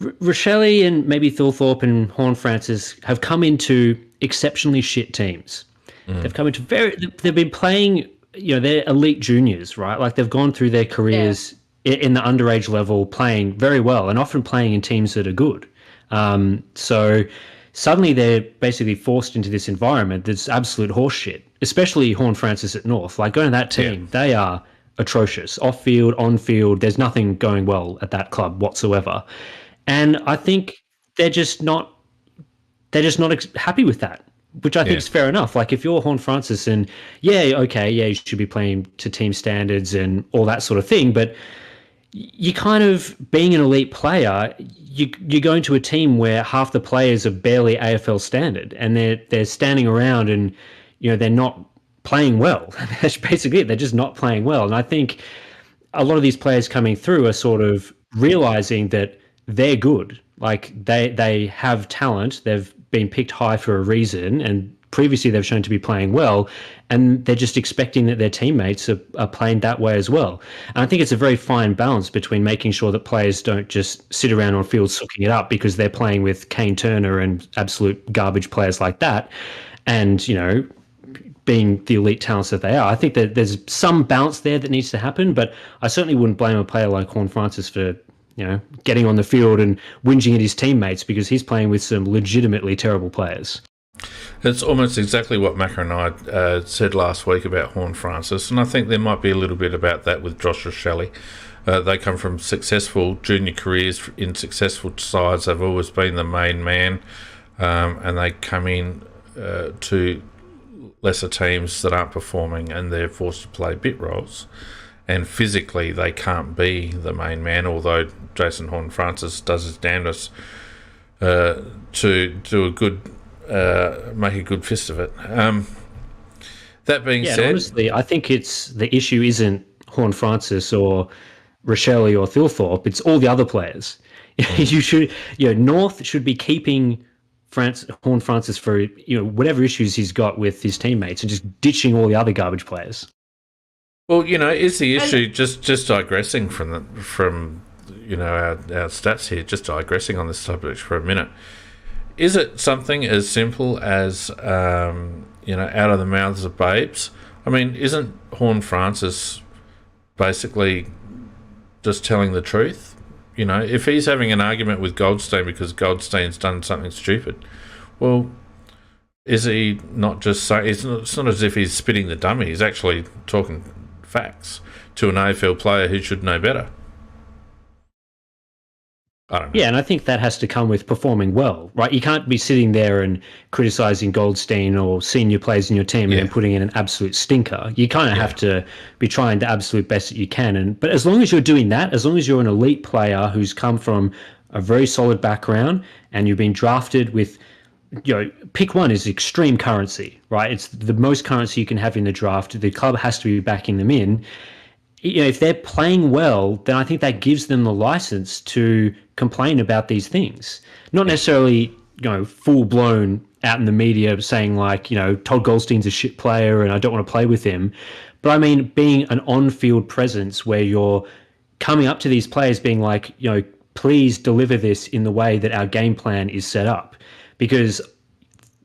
Rochelle and maybe Thilthorpe and Horne-Francis have come into exceptionally shit teams. They've come into they've been playing, they're elite juniors, right? Like they've gone through their careers in the underage level playing very well and often playing in teams that are good. So suddenly they're basically forced into this environment that's absolute horseshit, especially Horne-Francis at North. Like going to that team, they are atrocious. Off field, on field, there's nothing going well at that club whatsoever. And I think they're just not happy with that, which I think is fair enough. Like if you're Horne-Francis and you should be playing to team standards and all that sort of thing, but you kind of, being an elite player, you go into a team where half the players are barely AFL standard and they're standing around and they're not playing well. That's basically it. They're just not playing well. And I think a lot of these players coming through are sort of realizing that they're good. Like they have talent. They've been picked high for a reason, and previously they've shown to be playing well, and they're just expecting that their teammates are playing that way as well. And I think it's a very fine balance between making sure that players don't just sit around on field sucking it up because they're playing with Kane Turner and absolute garbage players like that, and being the elite talents that they are. I think that there's some balance there that needs to happen, but I certainly wouldn't blame a player like Horne-Francis for, getting on the field and whinging at his teammates because he's playing with some legitimately terrible players. It's almost exactly what Macca and I said last week about Horne-Francis, and I think there might be a little bit about that with Josh Rochelle. They come from successful junior careers in successful sides. They've always been the main man, and they come in to lesser teams that aren't performing and they're forced to play bit roles, and physically they can't be the main man, although Jason Horne-Francis does his damnedest to do a good make a good fist of it. That being said, honestly, I think the issue isn't Horne-Francis or Rochelle or Thilthorpe, it's all the other players. North should be keeping Horne-Francis for whatever issues he's got with his teammates and just ditching all the other garbage players. Well, is the issue just digressing from our stats here, just digressing on this subject for a minute? Is it something as simple as out of the mouths of babes? I mean, isn't Horne-Francis basically just telling the truth? If he's having an argument with Goldstein because Goldstein's done something stupid, well, is he not just saying... It's not as if he's spitting the dummy. He's actually talking facts to an AFL player who should know better. I don't know. Yeah, and I think that has to come with performing well, right? You can't be sitting there and criticising Goldstein or senior players in your team and then putting in an absolute stinker. You kind of have to be trying the absolute best that you can. But as long as you're doing that, as long as you're an elite player who's come from a very solid background and you've been drafted with pick one is extreme currency, right? It's the most currency you can have in the draft. The club has to be backing them in. If they're playing well, then I think that gives them the license to complain about these things. Not necessarily, full blown out in the media saying like, Todd Goldstein's a shit player and I don't want to play with him. But I mean, being an on-field presence where you're coming up to these players being like, please deliver this in the way that our game plan is set up. Because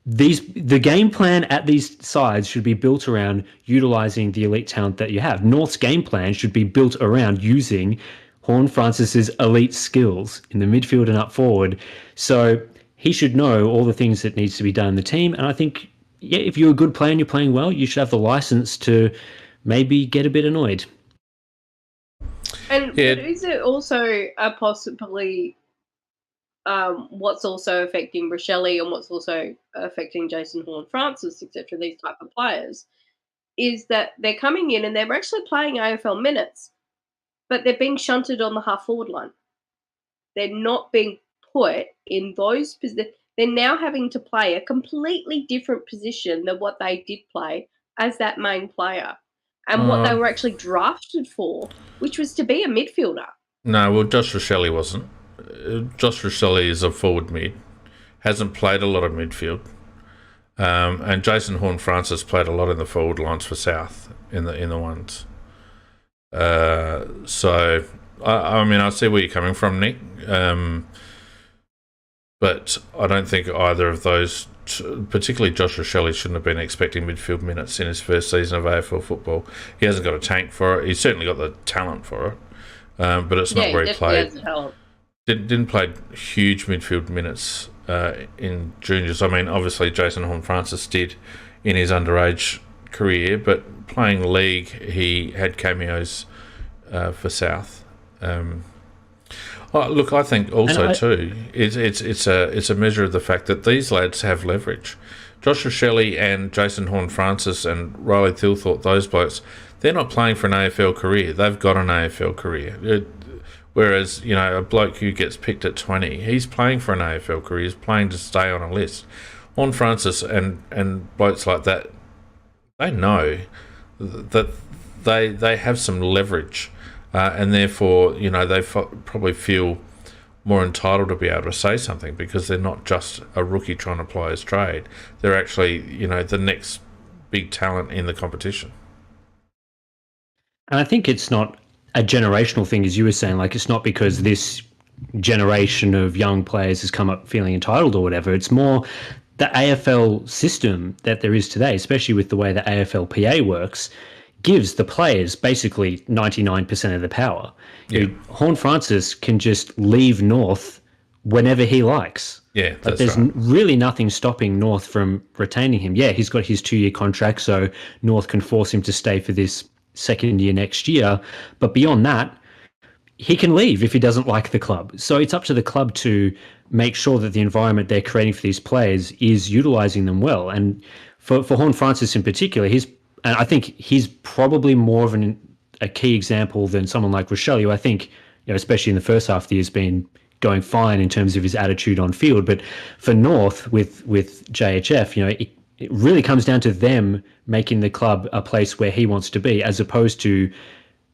the game plan at these sides should be built around utilizing the elite talent that you have. North's game plan should be built around using Horne-Francis's elite skills in the midfield and up forward. So he should know all the things that needs to be done in the team. And I think, if you're a good player and you're playing well, you should have the license to maybe get a bit annoyed. And is it also possibly what's also affecting Rochelle and what's also affecting Jason Horne-Francis, etc., these type of players, is that they're coming in and they're actually playing AFL minutes, but they're being shunted on the half-forward line. They're not being put in those positions. They're now having to play a completely different position than what they did play as that main player and what they were actually drafted for, which was to be a midfielder. No, well, Josh Rochelle wasn't. Josh Rochelle is a forward mid, hasn't played a lot of midfield, and Jason Horne-Francis played a lot in the forward lines for South in the ones. So I mean, I see where you're coming from, Nick, but I don't think either of those, particularly Josh Rochelle, shouldn't have been expecting midfield minutes in his first season of AFL football. He hasn't got a tank for it. He's certainly got the talent for it, but it's not where he played. Didn't play huge midfield minutes in juniors. I mean, obviously Jason Horne-Francis did in his underage career, but playing league, he had cameos for South. Look, I think also too, it's a measure of the fact that these lads have leverage. Josh Rochelle and Jason Horne-Francis and Riley Thilthorpe, those blokes, they're not playing for an AFL career. They've got an AFL career. Whereas, a bloke who gets picked at 20, he's playing for an AFL career. He's playing to stay on a list. Horne-Francis and blokes like that, they know that they have some leverage, and therefore, they probably feel more entitled to be able to say something because they're not just a rookie trying to apply his trade. They're actually, the next big talent in the competition. And I think it's not a generational thing, as you were saying. Like, it's not because this generation of young players has come up feeling entitled or whatever. It's more the AFL system that there is today, especially with the way the AFLPA works, gives the players basically 99% of the power. Yeah. Horne-Francis can just leave North whenever he likes. Yeah, that's there's right. really nothing stopping North from retaining him. Yeah, he's got his 2-year contract, so North can force him to stay for this second year next year. But beyond that, he can leave if he doesn't like the club. So it's up to the club to make sure that the environment they're creating for these players is utilising them well. And for Horne-Francis in particular, and I think he's probably more of a key example than someone like Rochelle, who I think, especially in the first half of the year, has been going fine in terms of his attitude on field. But for North, with JHF, it really comes down to them making the club a place where he wants to be, as opposed to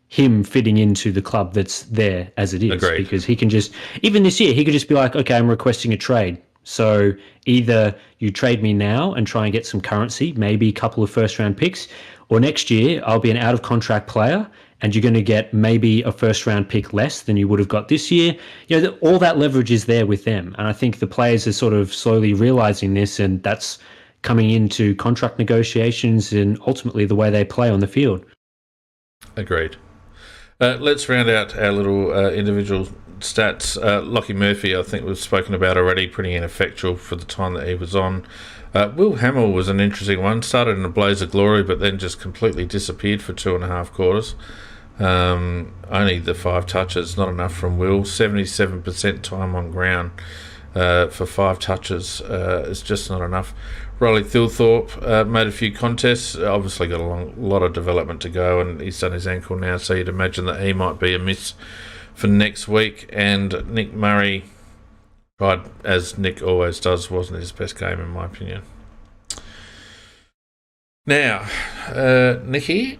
him fitting into the club that's there as it is. Agreed. Because he can just, even this year, he could just be like, okay, I'm requesting a trade. So either you trade me now and try and get some currency, maybe a couple of first-round picks, or next year I'll be an out-of-contract player and you're going to get maybe a first-round pick less than you would have got this year. All that leverage is there with them. And I think the players are sort of slowly realising this, and that's coming into contract negotiations and ultimately the way they play on the field. Agreed. Let's round out our little individual stats. Lockie Murphy, I think we've spoken about already, pretty ineffectual for the time that he was on. Will Hamill was an interesting one. Started in a blaze of glory, but then just completely disappeared for 2.5 quarters. Only the 5 touches, not enough from Will. 77% time on ground for 5 touches is just not enough. Riley Thilthorpe made a few contests, obviously got a lot of development to go, and he's done his ankle now, so you'd imagine that he might be a miss for next week. And Nick Murray Right, as Nick always does, wasn't his best game in my opinion. Now, Nikki,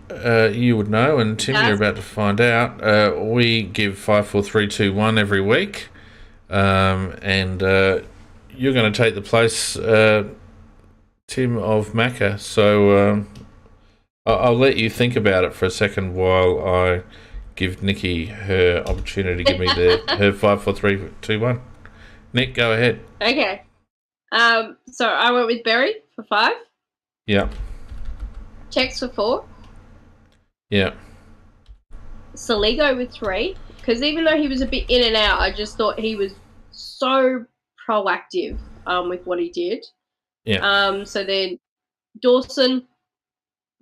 you would know, and Tim, Yes. you're about to find out. We give 5, 4, 3, 2, 1 every week, and you're going to take the place, Tim, of Macca. So I'll let you think about it for a second while I give Nikki her opportunity to give me her 5, 4, 3, 2, 1. Nick, go ahead. Okay. So I went with Berry for 5. Yeah. Checks for 4. Yeah. Saligo with 3. Because even though he was a bit in and out, I just thought he was so proactive with what he did. Yeah. So then Dawson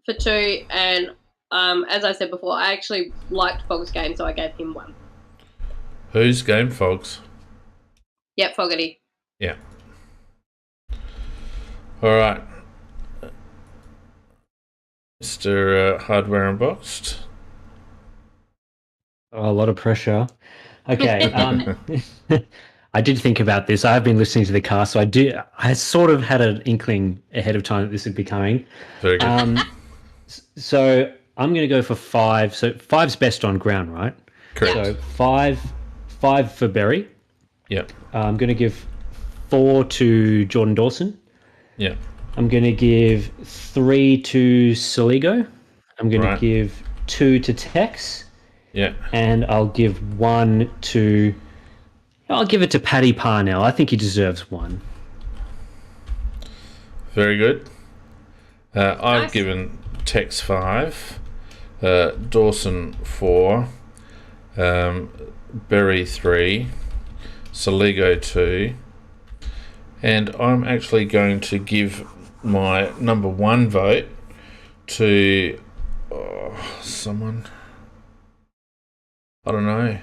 for 2. And as I said before, I actually liked Fogg's game, so I gave him 1. Whose game, Fogs? Yep, Fogarty. Yeah. All right. Mr. Hardware Unboxed. Oh, a lot of pressure. Okay. I did think about this. I've been listening to the cast, so I sort of had an inkling ahead of time that this would be coming. Very good. So I'm going to go for 5. So 5's best on ground, right? Correct. So 5 for Berry. Yep. I'm going to give 4 to Jordan Dawson. Yeah. I'm going to give 3 to Saligo. I'm going Right. to give 2 to Tex. Yeah. And I'll give 1 to... I'll give it to Paddy Parnell. I think he deserves 1. Very good. I've Nice. given Tex 5, Dawson 4, Berry 3, Saligo 2, and I'm actually going to give my number 1 vote to someone. I don't know.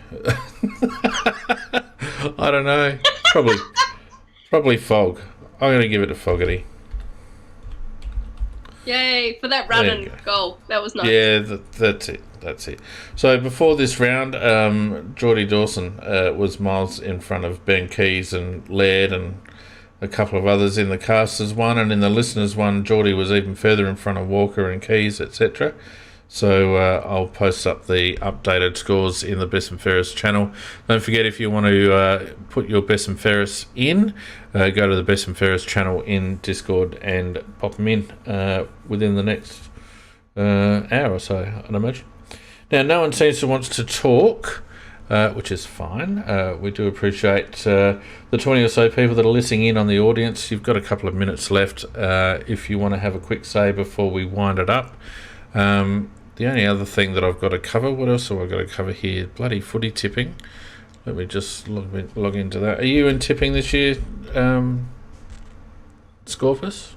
I don't know. Probably Fog. I'm going to give it to Fogarty. Yay, for that run There you and goal. That was nice. Yeah, that's it. So before this round, Geordie Dawson was miles in front of Ben Keys and Laird and a couple of others in the casters one, and in the listeners one, Geordie was even further in front of Walker and Keys, etc. So I'll post up the updated scores in the Bess and Ferris channel. Don't forget, if you want to put your Bess and Ferris in, go to the Bess and Ferris channel in Discord and pop them in within the next hour or so, I'd imagine. Now, no one seems to want to talk, which is fine. We do appreciate the 20 or so people that are listening in on the audience. You've got a couple of minutes left if you want to have a quick say before we wind it up. The only other thing that I've got to cover, what else have I got to cover here? Bloody footy tipping. Let me just log into that. Are you in tipping this year, Scorpus?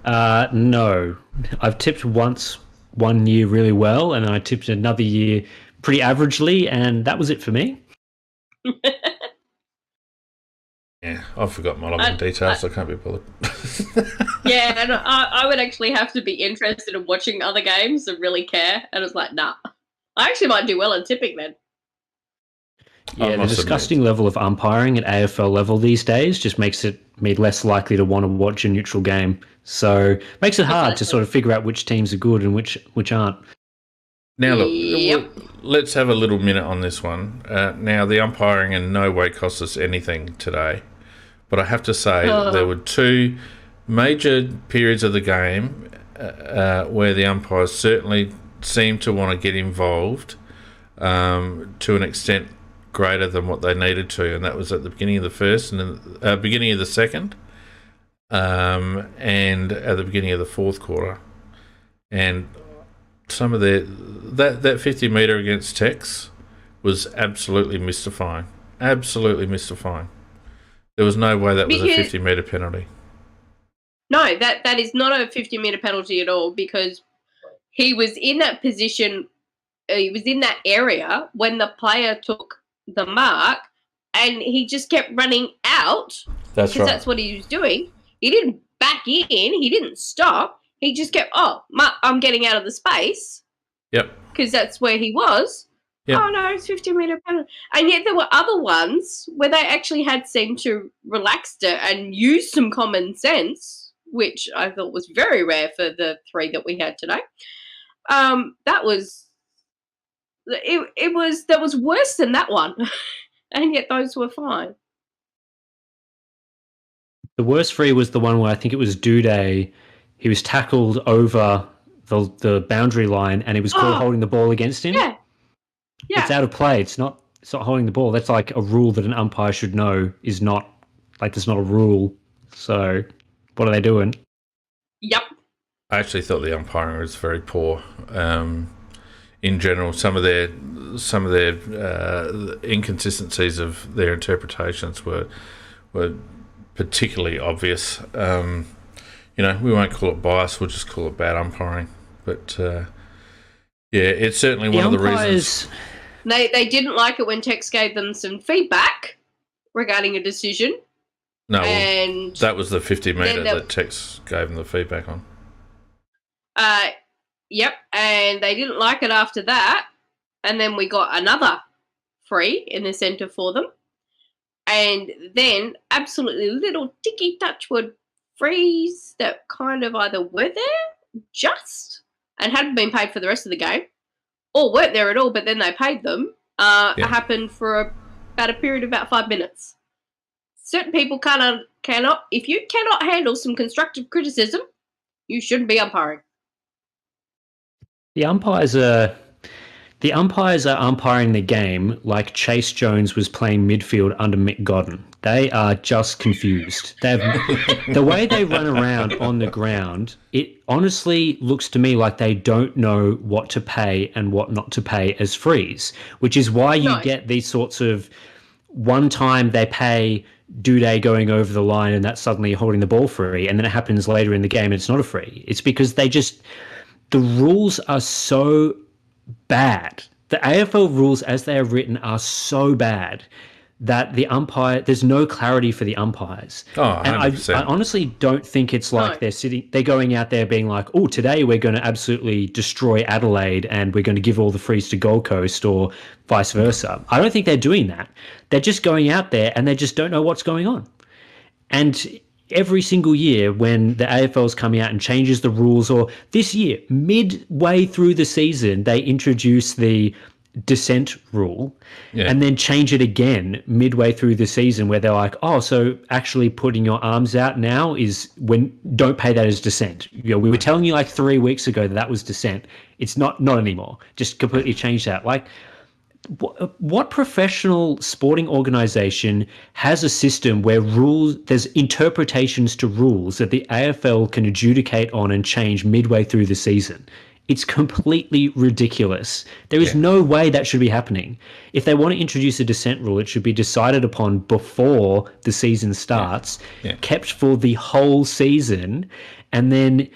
No. I've tipped once 1 year really well, and I tipped another year pretty averagely, and that was it for me. Yeah, I've forgotten my login details. I can't be bothered. Yeah, and I would actually have to be interested in watching other games and really care. And it's like, nah. I actually might do well in tipping then. Yeah, the must disgusting level of umpiring at AFL level these days just makes me less likely to want to watch a neutral game. So makes it hard to sort of figure out which teams are good and which aren't. Now, look, Yep. let's have a little minute on this one. Now, the umpiring in no way cost us anything today. But I have to say there were 2 major periods of the game where the umpires certainly seemed to want to get involved to an extent greater than what they needed to, and that was at the beginning of the first and beginning of the second, and at the beginning of the fourth quarter. And some of that 50 metre against Tex was absolutely mystifying. Absolutely mystifying. There was no way that was a 50 metre penalty. No, that is not a 50-metre penalty at all, because he was in that position, he was in that area when the player took the mark, and he just kept running out. That's because right. that's what he was doing. He didn't back in. He didn't stop. He just kept, I'm getting out of the space. Yep. Because that's where he was. Yep. Oh no, it's 50-meter penalty. And yet there were other ones where they actually had seemed to relaxed it and use some common sense, which I thought was very rare for the 3 that we had today. That was that was worse than that one, and yet those were fine. The worst free was the one where I think it was Duday. He was tackled over the boundary line, and he was caught holding the ball against him. Yeah. It's out of play. It's not holding the ball. That's like a rule that an umpire should know is not like there's not a rule. So what are they doing? Yep. I actually thought the umpiring was very poor. In general, some of their inconsistencies of their interpretations were particularly obvious. We won't call it bias; we'll just call it bad umpiring. But it's certainly one of the reasons. They didn't like it when Tex gave them some feedback regarding a decision. No, and that was the 50-meter that Tex gave them the feedback on. Yep, and they didn't like it after that. And then we got another free in the centre for them. And then absolutely little ticky touchwood frees that kind of either were there just and hadn't been paid for the rest of the game, or weren't there at all, but then they paid them, happened for about a period of about 5 minutes. Certain people cannot, if you cannot handle some constructive criticism, you shouldn't be umpiring. The umpires are umpiring the game like Chase Jones was playing midfield under Mick Godden. They are just confused. The way they run around on the ground, it honestly looks to me like they don't know what to pay and what not to pay as frees, which is why you get these sorts of one time they pay Duday going over the line and that's suddenly holding the ball free, and then it happens later in the game and it's not a free. It's because the rules are so bad. The AFL rules as they are written are so bad that there's no clarity for the umpires. And I honestly don't think it's like they're going out there being like, oh, today we're going to absolutely destroy Adelaide and we're going to give all the frees to Gold Coast or vice versa. I don't think they're doing that. They're just going out there and they just don't know what's going on. And every single year when the AFL's coming out and changes the rules, or this year, midway through the season, they introduce the dissent rule and then change it again midway through the season where they're like, oh, so actually putting your arms out now is don't pay that as dissent. We were telling you like 3 weeks ago that was dissent. It's not anymore. Just completely change that. Like, what professional sporting organization has a system where there's interpretations to rules that the AFL can adjudicate on and change midway through the season? It's completely ridiculous. There is no way that should be happening. If they want to introduce a dissent rule, it should be decided upon before the season starts, kept for the whole season, and then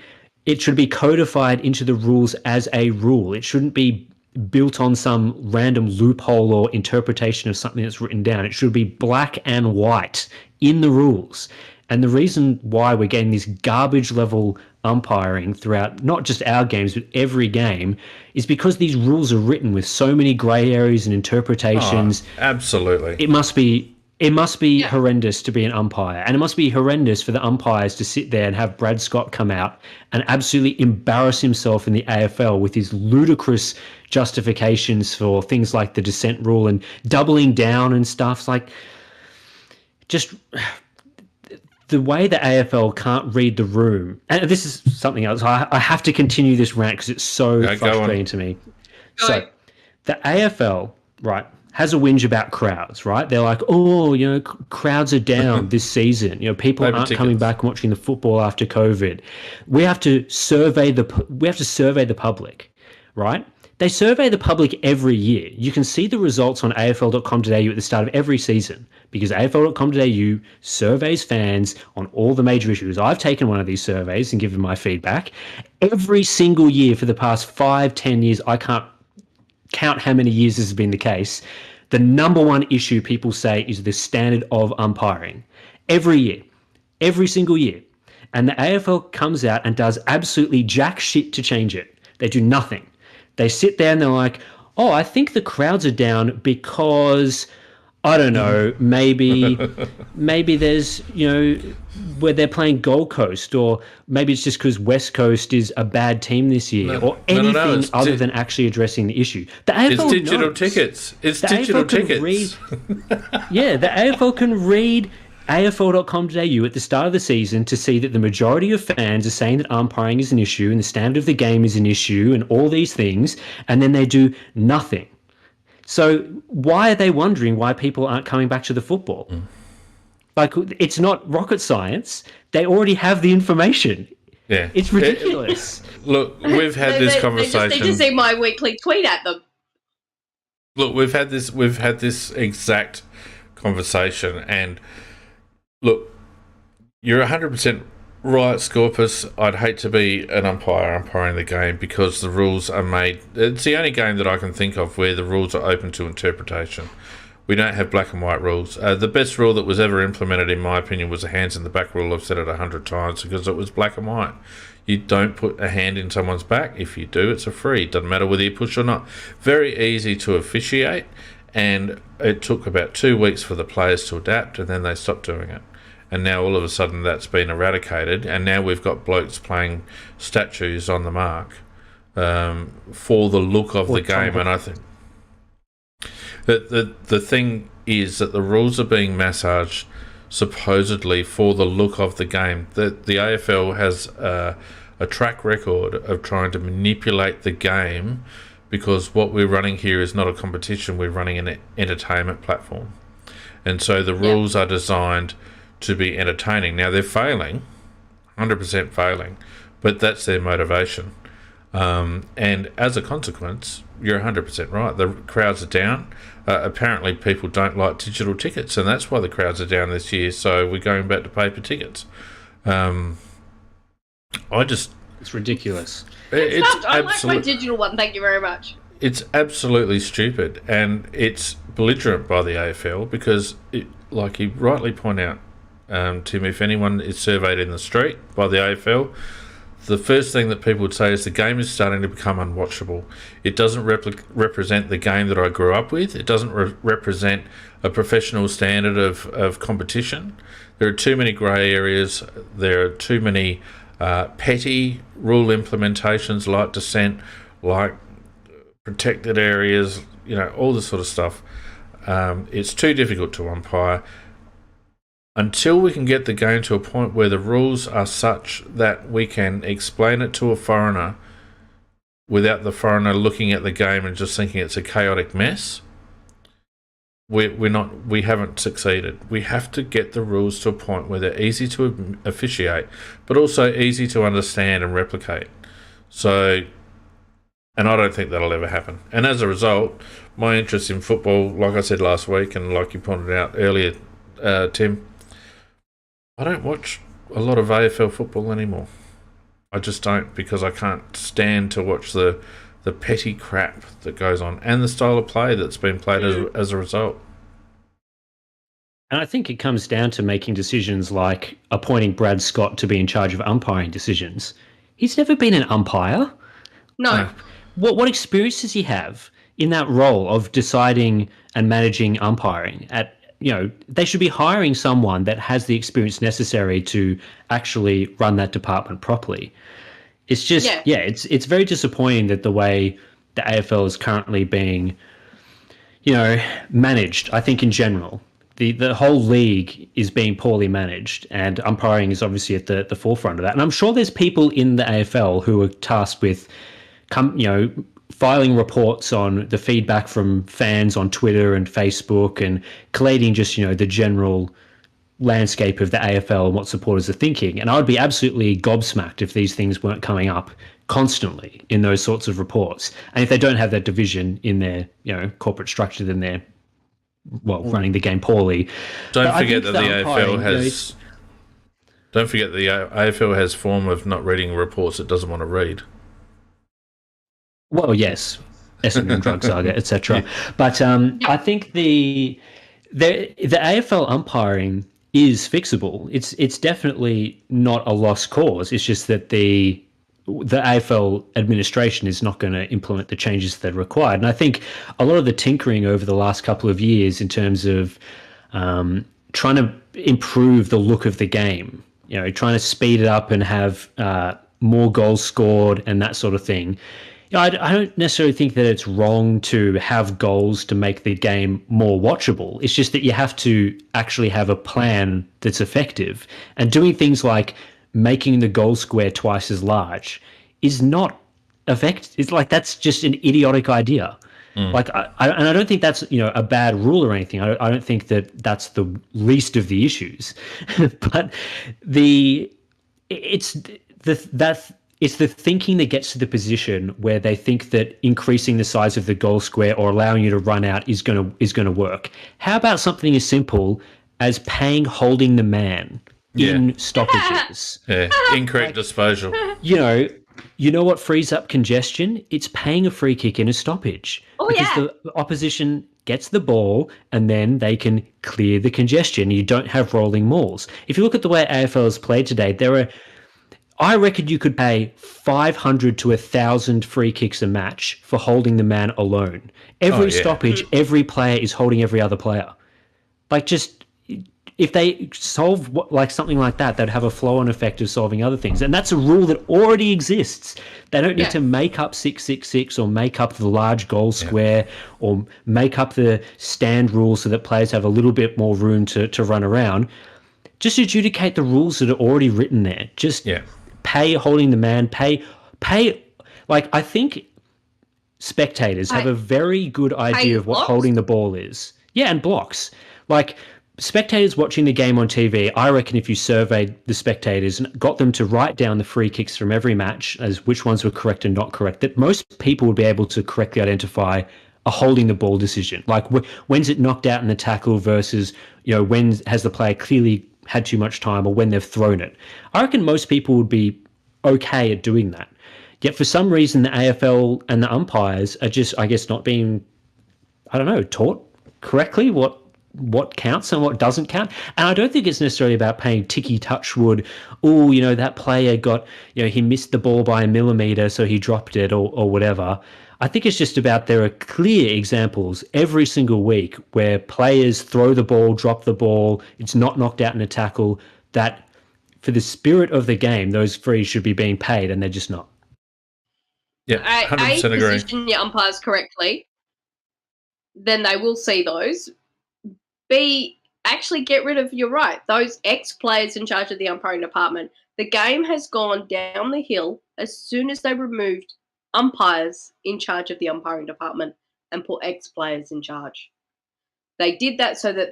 it should be codified into the rules as a rule. It shouldn't be built on some random loophole or interpretation of something that's written down. It should be black and white in the rules. And the reason why we're getting this garbage level umpiring throughout not just our games but every game is because these rules are written with so many grey areas and interpretations. Absolutely. It must be horrendous to be an umpire, and it must be horrendous for the umpires to sit there and have Brad Scott come out and absolutely embarrass himself in the AFL with his ludicrous justifications for things like the dissent rule and doubling down and stuff. Like, just the way the AFL can't read the room. And this is something else. I have to continue this rant because it's so frustrating to me. So the AFL, right, has a whinge about crowds, right? They're like, oh, crowds are down this season. People aren't coming back and watching the football after COVID. We have to survey the public, right? They survey the public every year. You can see the results on afl.com.au at the start of every season because afl.com.au surveys fans on all the major issues. I've taken one of these surveys and given my feedback. Every single year for the past 5-10 years, I can't count how many years this has been the case, the number one issue people say is the standard of umpiring. Every year. Every single year. And the AFL comes out and does absolutely jack shit to change it. They do nothing. They sit there and they're like, oh, I think the crowds are down because I don't know, maybe there's, where they're playing Gold Coast, or maybe it's just because West Coast is a bad team this year, or anything other than actually addressing the issue. The AFL It's digital knows. tickets. It's The digital AFL can tickets. the AFL can read AFL.com.au at the start of the season to see that the majority of fans are saying that umpiring is an issue and the standard of the game is an issue and all these things, and then they do nothing. So why are they wondering why people aren't coming back to the football? Like, it's not rocket science. They already have the information. Yeah. It's ridiculous. Look, we've had this They conversation. just need to see my weekly tweet at them. Look, we've had this exact conversation, and look, you're 100% right, Scorpus. I'd hate to be an umpire umpiring the game because the rules are made. It's the only game that I can think of where the rules are open to interpretation. We don't have black and white rules. The best rule that was ever implemented, in my opinion, was a hands in the back rule. I've said it 100 times because it was black and white. You don't put a hand in someone's back. If you do, it's a free. Doesn't matter whether you push or not. Very easy to officiate, and it took about 2 weeks for the players to adapt, and then they stopped doing it. And now all of a sudden that's been eradicated, and now we've got blokes playing statues on the mark for the look of the game. And I think the thing is that the rules are being massaged supposedly for the look of the game. The AFL has a track record of trying to manipulate the game, because what we're running here is not a competition, we're running an entertainment platform. And so the rules are designed to be entertaining. Now they're failing, 100% failing, but that's their motivation. And as a consequence, you're 100% right. The crowds are down. Apparently people don't like digital tickets, and that's why the crowds are down this year. So we're going back to paper tickets. It's ridiculous. I like my digital one, thank you very much. It's absolutely stupid, and it's belligerent by the AFL because, like you rightly point out, Tim, if anyone is surveyed in the street by the AFL, the first thing that people would say is the game is starting to become unwatchable. It doesn't represent the game that I grew up with. It doesn't represent a professional standard of competition. There are too many grey areas. There are too many petty rule implementations like dissent, like protected areas, all this sort of stuff. It's too difficult to umpire. Until we can get the game to a point where the rules are such that we can explain it to a foreigner without the foreigner looking at the game and just thinking it's a chaotic mess, we haven't succeeded. We have to get the rules to a point where they're easy to officiate, but also easy to understand and replicate. So, and I don't think that'll ever happen. And as a result, my interest in football, like I said last week, and like you pointed out earlier, Tim, I don't watch a lot of AFL football anymore. I just don't, because I can't stand to watch the petty crap that goes on and the style of play that's been played as a result. And I think it comes down to making decisions like appointing Brad Scott to be in charge of umpiring decisions. He's never been an umpire. No. What experience does he have in that role of deciding and managing umpiring? They should be hiring someone that has the experience necessary to actually run that department properly. It's just, it's very disappointing that the way the AFL is currently being, managed, I think in general. The whole league is being poorly managed, and umpiring is obviously at the forefront of that. And I'm sure there's people in the AFL who are tasked with, filing reports on the feedback from fans on Twitter and Facebook and collating just, the general landscape of the AFL and what supporters are thinking. And I would be absolutely gobsmacked if these things weren't coming up constantly in those sorts of reports. And if they don't have that division in their, corporate structure, then they're, running the game poorly. Don't forget that the AFL has... Don't forget the AFL has form of not reading reports it doesn't want to read. Well, yes, Essendon drug saga, etc. But I think the AFL umpiring is fixable. It's definitely not a lost cause. It's just that the the AFL administration is not going to implement the changes that are required. And I think a lot of the tinkering over the last couple of years in terms of trying to improve the look of the game, trying to speed it up and have more goals scored and that sort of thing. I don't necessarily think that it's wrong to have goals to make the game more watchable. It's just that you have to actually have a plan that's effective. And doing things like making the goal square twice as large is not effective. It's like, that's just an idiotic idea. Like, I don't think that's a bad rule or anything. I don't think that that's the least of the issues, but it's the thinking that gets to the position where they think that increasing the size of the goal square or allowing you to run out is going to work. How about something as simple as paying holding the man in stoppages? Yeah, incorrect disposal. You know what frees up congestion? It's paying a free kick in a stoppage. Because the opposition gets the ball and then they can clear the congestion. You don't have rolling mauls. If you look at the way AFL is played today, I reckon you could pay 500 to 1,000 free kicks a match for holding the man alone. Every stoppage, every player is holding every other player. Like, just if they solve something like that, they'd have a flow-on effect of solving other things. And that's a rule that already exists. They don't need to make up 666 or make up the large goal square or make up the stand rules so that players have a little bit more room to run around. Just adjudicate the rules that are already written there. Just pay holding the man, pay. Like, I think spectators have a very good idea of what holding the ball is. Yeah, and blocks. Like, spectators watching the game on TV, I reckon if you surveyed the spectators and got them to write down the free kicks from every match as which ones were correct and not correct, that most people would be able to correctly identify a holding the ball decision. Like, when's it knocked out in the tackle versus, when has the player clearly had too much time or when they've thrown it. I reckon most people would be okay at doing that. Yet for some reason, the AFL and the umpires are just, I guess, not being, taught correctly what counts and what doesn't count. And I don't think it's necessarily about paying Ticky Touchwood. That player got, he missed the ball by a millimetre, so he dropped it or whatever. I think it's just about there are clear examples every single week where players throw the ball, drop the ball, it's not knocked out in a tackle, that for the spirit of the game, those frees should be being paid, and they're just not. Yeah, 100% agree. Position your umpires correctly, then they will see those. B, actually get rid of, you're right, those ex-players in charge of the umpiring department. The game has gone down the hill as soon as they removed umpires in charge of the umpiring department and put ex-players in charge. They did that so that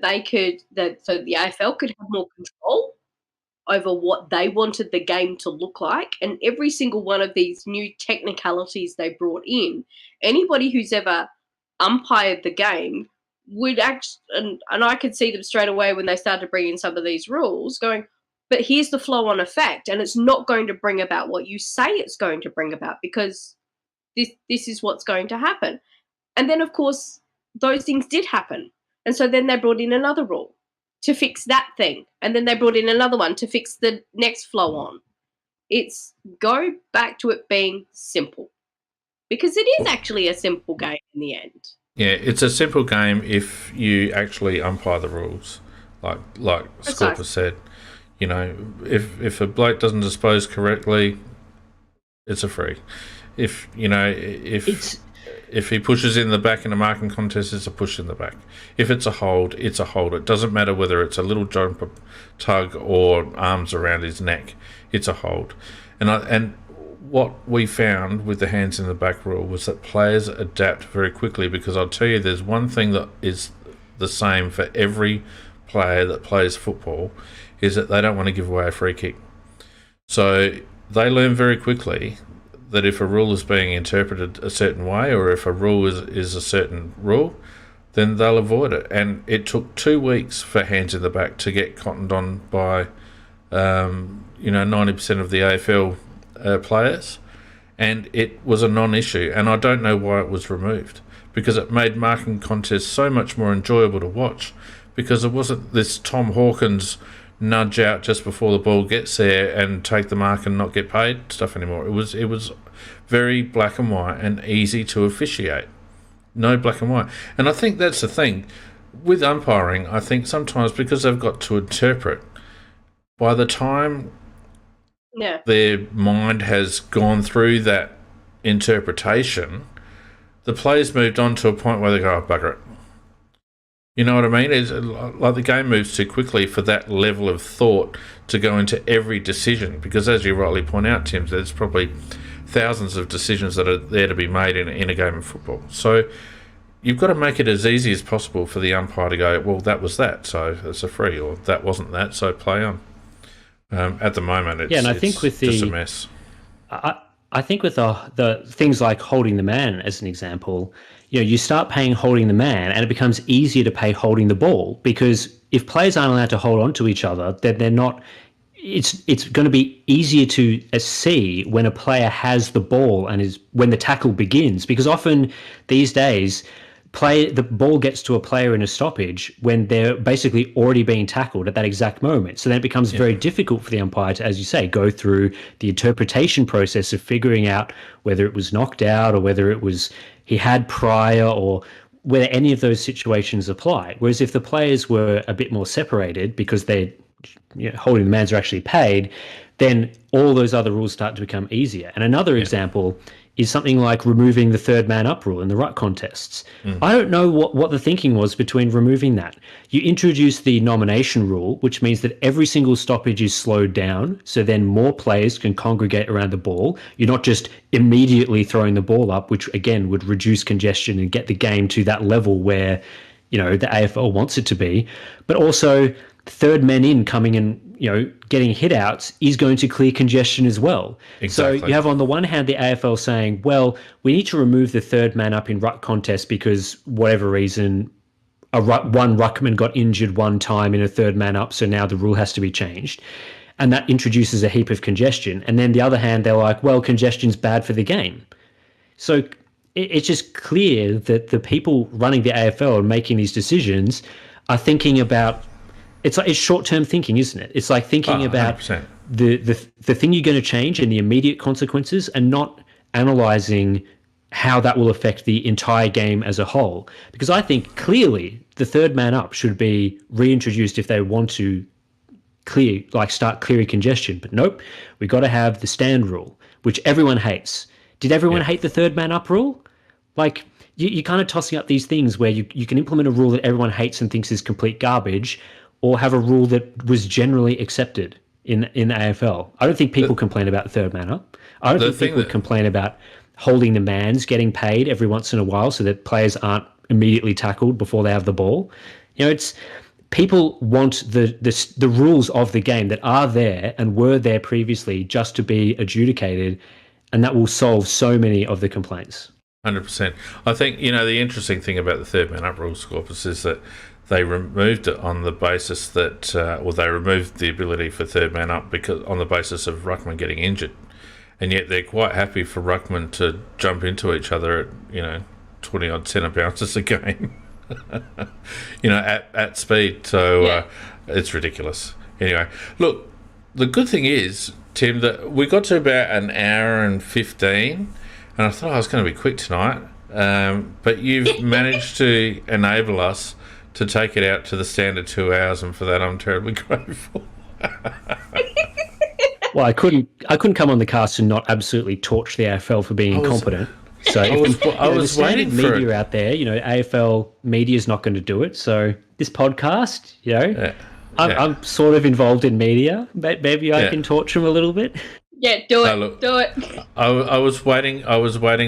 so the AFL could have more control over what they wanted the game to look like. And every single one of these new technicalities they brought in, anybody who's ever umpired the game would and I could see them straight away when they started bringing some of these rules going, but here's the flow-on effect, and it's not going to bring about what you say it's going to bring about because this is what's going to happen. And then, of course, those things did happen. And so then they brought in another rule to fix that thing. And then they brought in another one to fix the next flow-on. It's go back to it being simple, because it is actually a simple game in the end. Yeah, it's a simple game if you actually umpire the rules, like Scorpa said. If a bloke doesn't dispose correctly, it's a free. If he pushes in the back in a marking contest, it's a push in the back. If it's a hold, it's a hold. It doesn't matter whether it's a little jumper tug or arms around his neck. It's a hold. And what we found with the hands in the back rule was that players adapt very quickly, because I'll tell you, there's one thing that is the same for every player that plays football, is that they don't want to give away a free kick. So they learn very quickly that if a rule is being interpreted a certain way, or if a rule is a certain rule, then they'll avoid it. And it took 2 weeks for hands in the back to get cottoned on by 90% of the AFL players, and it was a non-issue. And I don't know why it was removed, because it made marking contests so much more enjoyable to watch, because it wasn't this Tom Hawkins nudge out just before the ball gets there and take the mark and not get paid stuff anymore. It was very black and white and easy to officiate. No black and white. And I think that's the thing. With umpiring, I think sometimes because they've got to interpret, by the time their mind has gone through that interpretation, the players moved on to a point where they go, oh, bugger it. You know what I mean? It's like the game moves too quickly for that level of thought to go into every decision, because as you rightly point out, Tim, there's probably thousands of decisions that are there to be made in a game of football. So you've got to make it as easy as possible for the umpire to go, well, that was that, so it's a free, or that wasn't that, so play on. At the moment, it's, and I think with just a mess. I think with the things like holding the man, as an example, you start paying holding the man, and it becomes easier to pay holding the ball, because if players aren't allowed to hold on to each other, then they're not. It's going to be easier to see when a player has the ball and is when the tackle begins, because often these days the ball gets to a player in a stoppage when they're basically already being tackled at that exact moment. So then it becomes very difficult for the umpire to, as you say, go through the interpretation process of figuring out whether it was knocked out or whether it was he had prior, or whether any of those situations apply. Whereas if the players were a bit more separated because they're holding the mans are actually paid, then all those other rules start to become easier. And another example is something like removing the third man up rule in the ruck contests. I don't know what the thinking was between removing that. You introduce the nomination rule, which means that every single stoppage is slowed down, so then more players can congregate around the ball. You're not just immediately throwing the ball up, which again would reduce congestion and get the game to that level where the AFL wants it to be. But also third men in coming and getting hit outs is going to clear congestion as well. Exactly. So you have on the one hand the AFL saying, well, we need to remove the third man up in ruck contests because whatever reason one ruckman got injured one time in a third man up, so now the rule has to be changed, and that introduces a heap of congestion. And then the other hand, they're like, well, congestion's bad for the game. So it's just clear that the people running the AFL and making these decisions are thinking about. It's short-term thinking, isn't it? It's like thinking about the thing you're going to change and the immediate consequences, and not analysing how that will affect the entire game as a whole. Because I think clearly the third man up should be reintroduced if they want to start clearing congestion. But nope, we got to have the stand rule, which everyone hates. Did everyone hate the third man up rule? Like, you're kind of tossing up these things where you can implement a rule that everyone hates and thinks is complete garbage, or have a rule that was generally accepted in the AFL. I don't think people complain about the third man up. I don't think people complain about holding the mans getting paid every once in a while so that players aren't immediately tackled before they have the ball. It's people want the rules of the game that are there and were there previously just to be adjudicated, and that will solve so many of the complaints. 100%. I think, the interesting thing about the third man up rule, Scorpus, is that they removed it on the basis that, they removed the ability for third man up on the basis of ruckman getting injured, and yet they're quite happy for ruckman to jump into each other at 20 odd centre bounces a game, at speed. So it's ridiculous. Anyway, look, the good thing is, Tim, that we got to about an hour and 15, and I thought I was going to be quick tonight, but you've managed to enable us to take it out to the standard 2 hours, and for that I'm terribly grateful. Well, I couldn't come on the cast and not absolutely torch the AFL for being incompetent. So I was waiting for media out there. AFL media is not going to do it. So this podcast, I'm sort of involved in media. Maybe I can torch them a little bit. Yeah, do it. Do it. I was waiting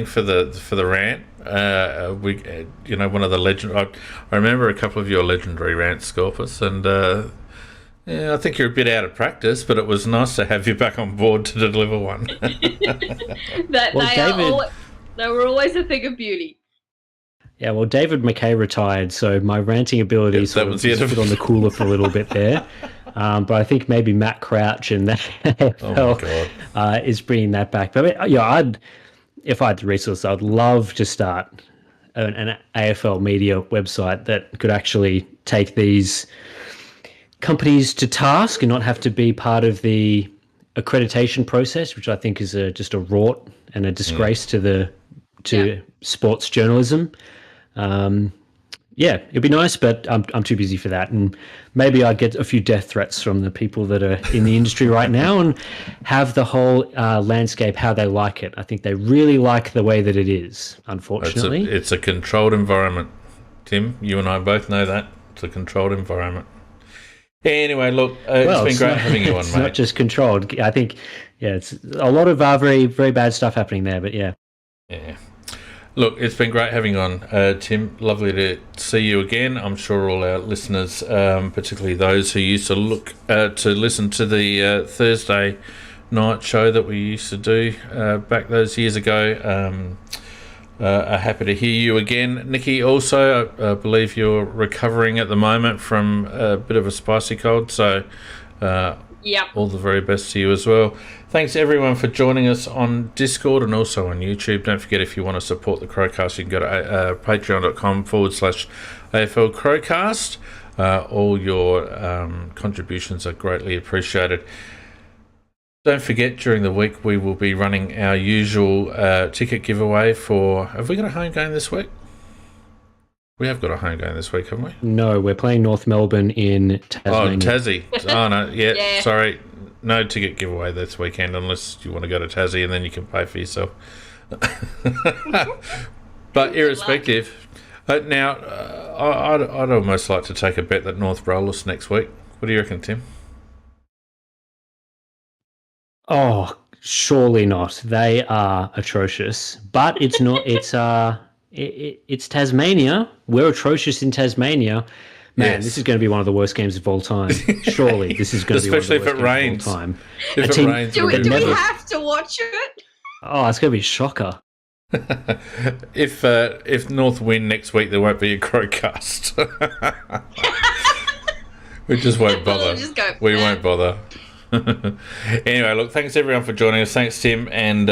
for the rant. One of the legend. I remember a couple of your legendary rants, Scorpus, and I think you're a bit out of practice, but it was nice to have you back on board to deliver one. They were always a thing of beauty. Yeah, well, David McKay retired, so my ranting ability sort of put on the cooler for a little bit there. But I think maybe Matt Crouch and that is bringing that back. But if I had the resources, I'd love to start an AFL media website that could actually take these companies to task and not have to be part of the accreditation process, which I think is just a rort and a disgrace to sports journalism. Yeah, it'd be nice, but I'm too busy for that. And maybe I'd get a few death threats from the people that are in the industry right now and have the whole landscape how they like it. I think they really like the way that it is, unfortunately. It's a controlled environment, Tim. You and I both know that. It's a controlled environment. Anyway, look, it's been great having you on, it's mate. It's not just controlled. I think, it's a lot of very, very bad stuff happening there, but yeah. Yeah. Look, it's been great having you on, Tim. Lovely to see you again. I'm sure all our listeners, particularly those who used to listen to the Thursday night show that we used to do back those years ago, are happy to hear you again. Nikki, also, I believe you're recovering at the moment from a bit of a spicy cold, so all the very best to you as well. Thanks everyone for joining us on Discord and also on YouTube. Don't forget, if you want to support the Crowcast, you can go to patreon.com/AFL Crowcast. All your contributions are greatly appreciated. Don't forget, during the week we will be running our usual ticket giveaway for... Have we got a home game this week? We have got a home game this week, haven't we? No, we're playing North Melbourne in Tasmania. Oh, Tassie. Oh, no, yeah, sorry. No ticket giveaway this weekend unless you want to go to Tassie and then you can pay for yourself. But irrespective, now, I'd almost like to take a bet that North roll us next week. What do you reckon, Tim? Oh, surely not. They are atrocious. But it's not. It's Tasmania. We're atrocious in Tasmania. Man, This is going to be one of the worst games of all time. Surely, this is going to be one of the worst games of all time. If it rains, do we have to watch it? Oh, it's going to be a shocker. If North win next week, there won't be a Crowcast. We just won't bother. We won't bother. Anyway, look, thanks everyone for joining us. Thanks, Tim, and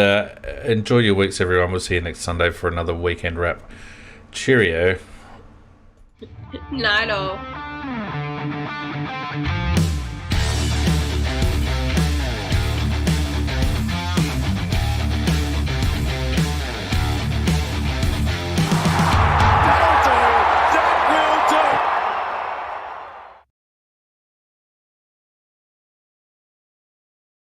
enjoy your weeks, everyone. We'll see you next Sunday for another weekend wrap. Cheerio. Night all.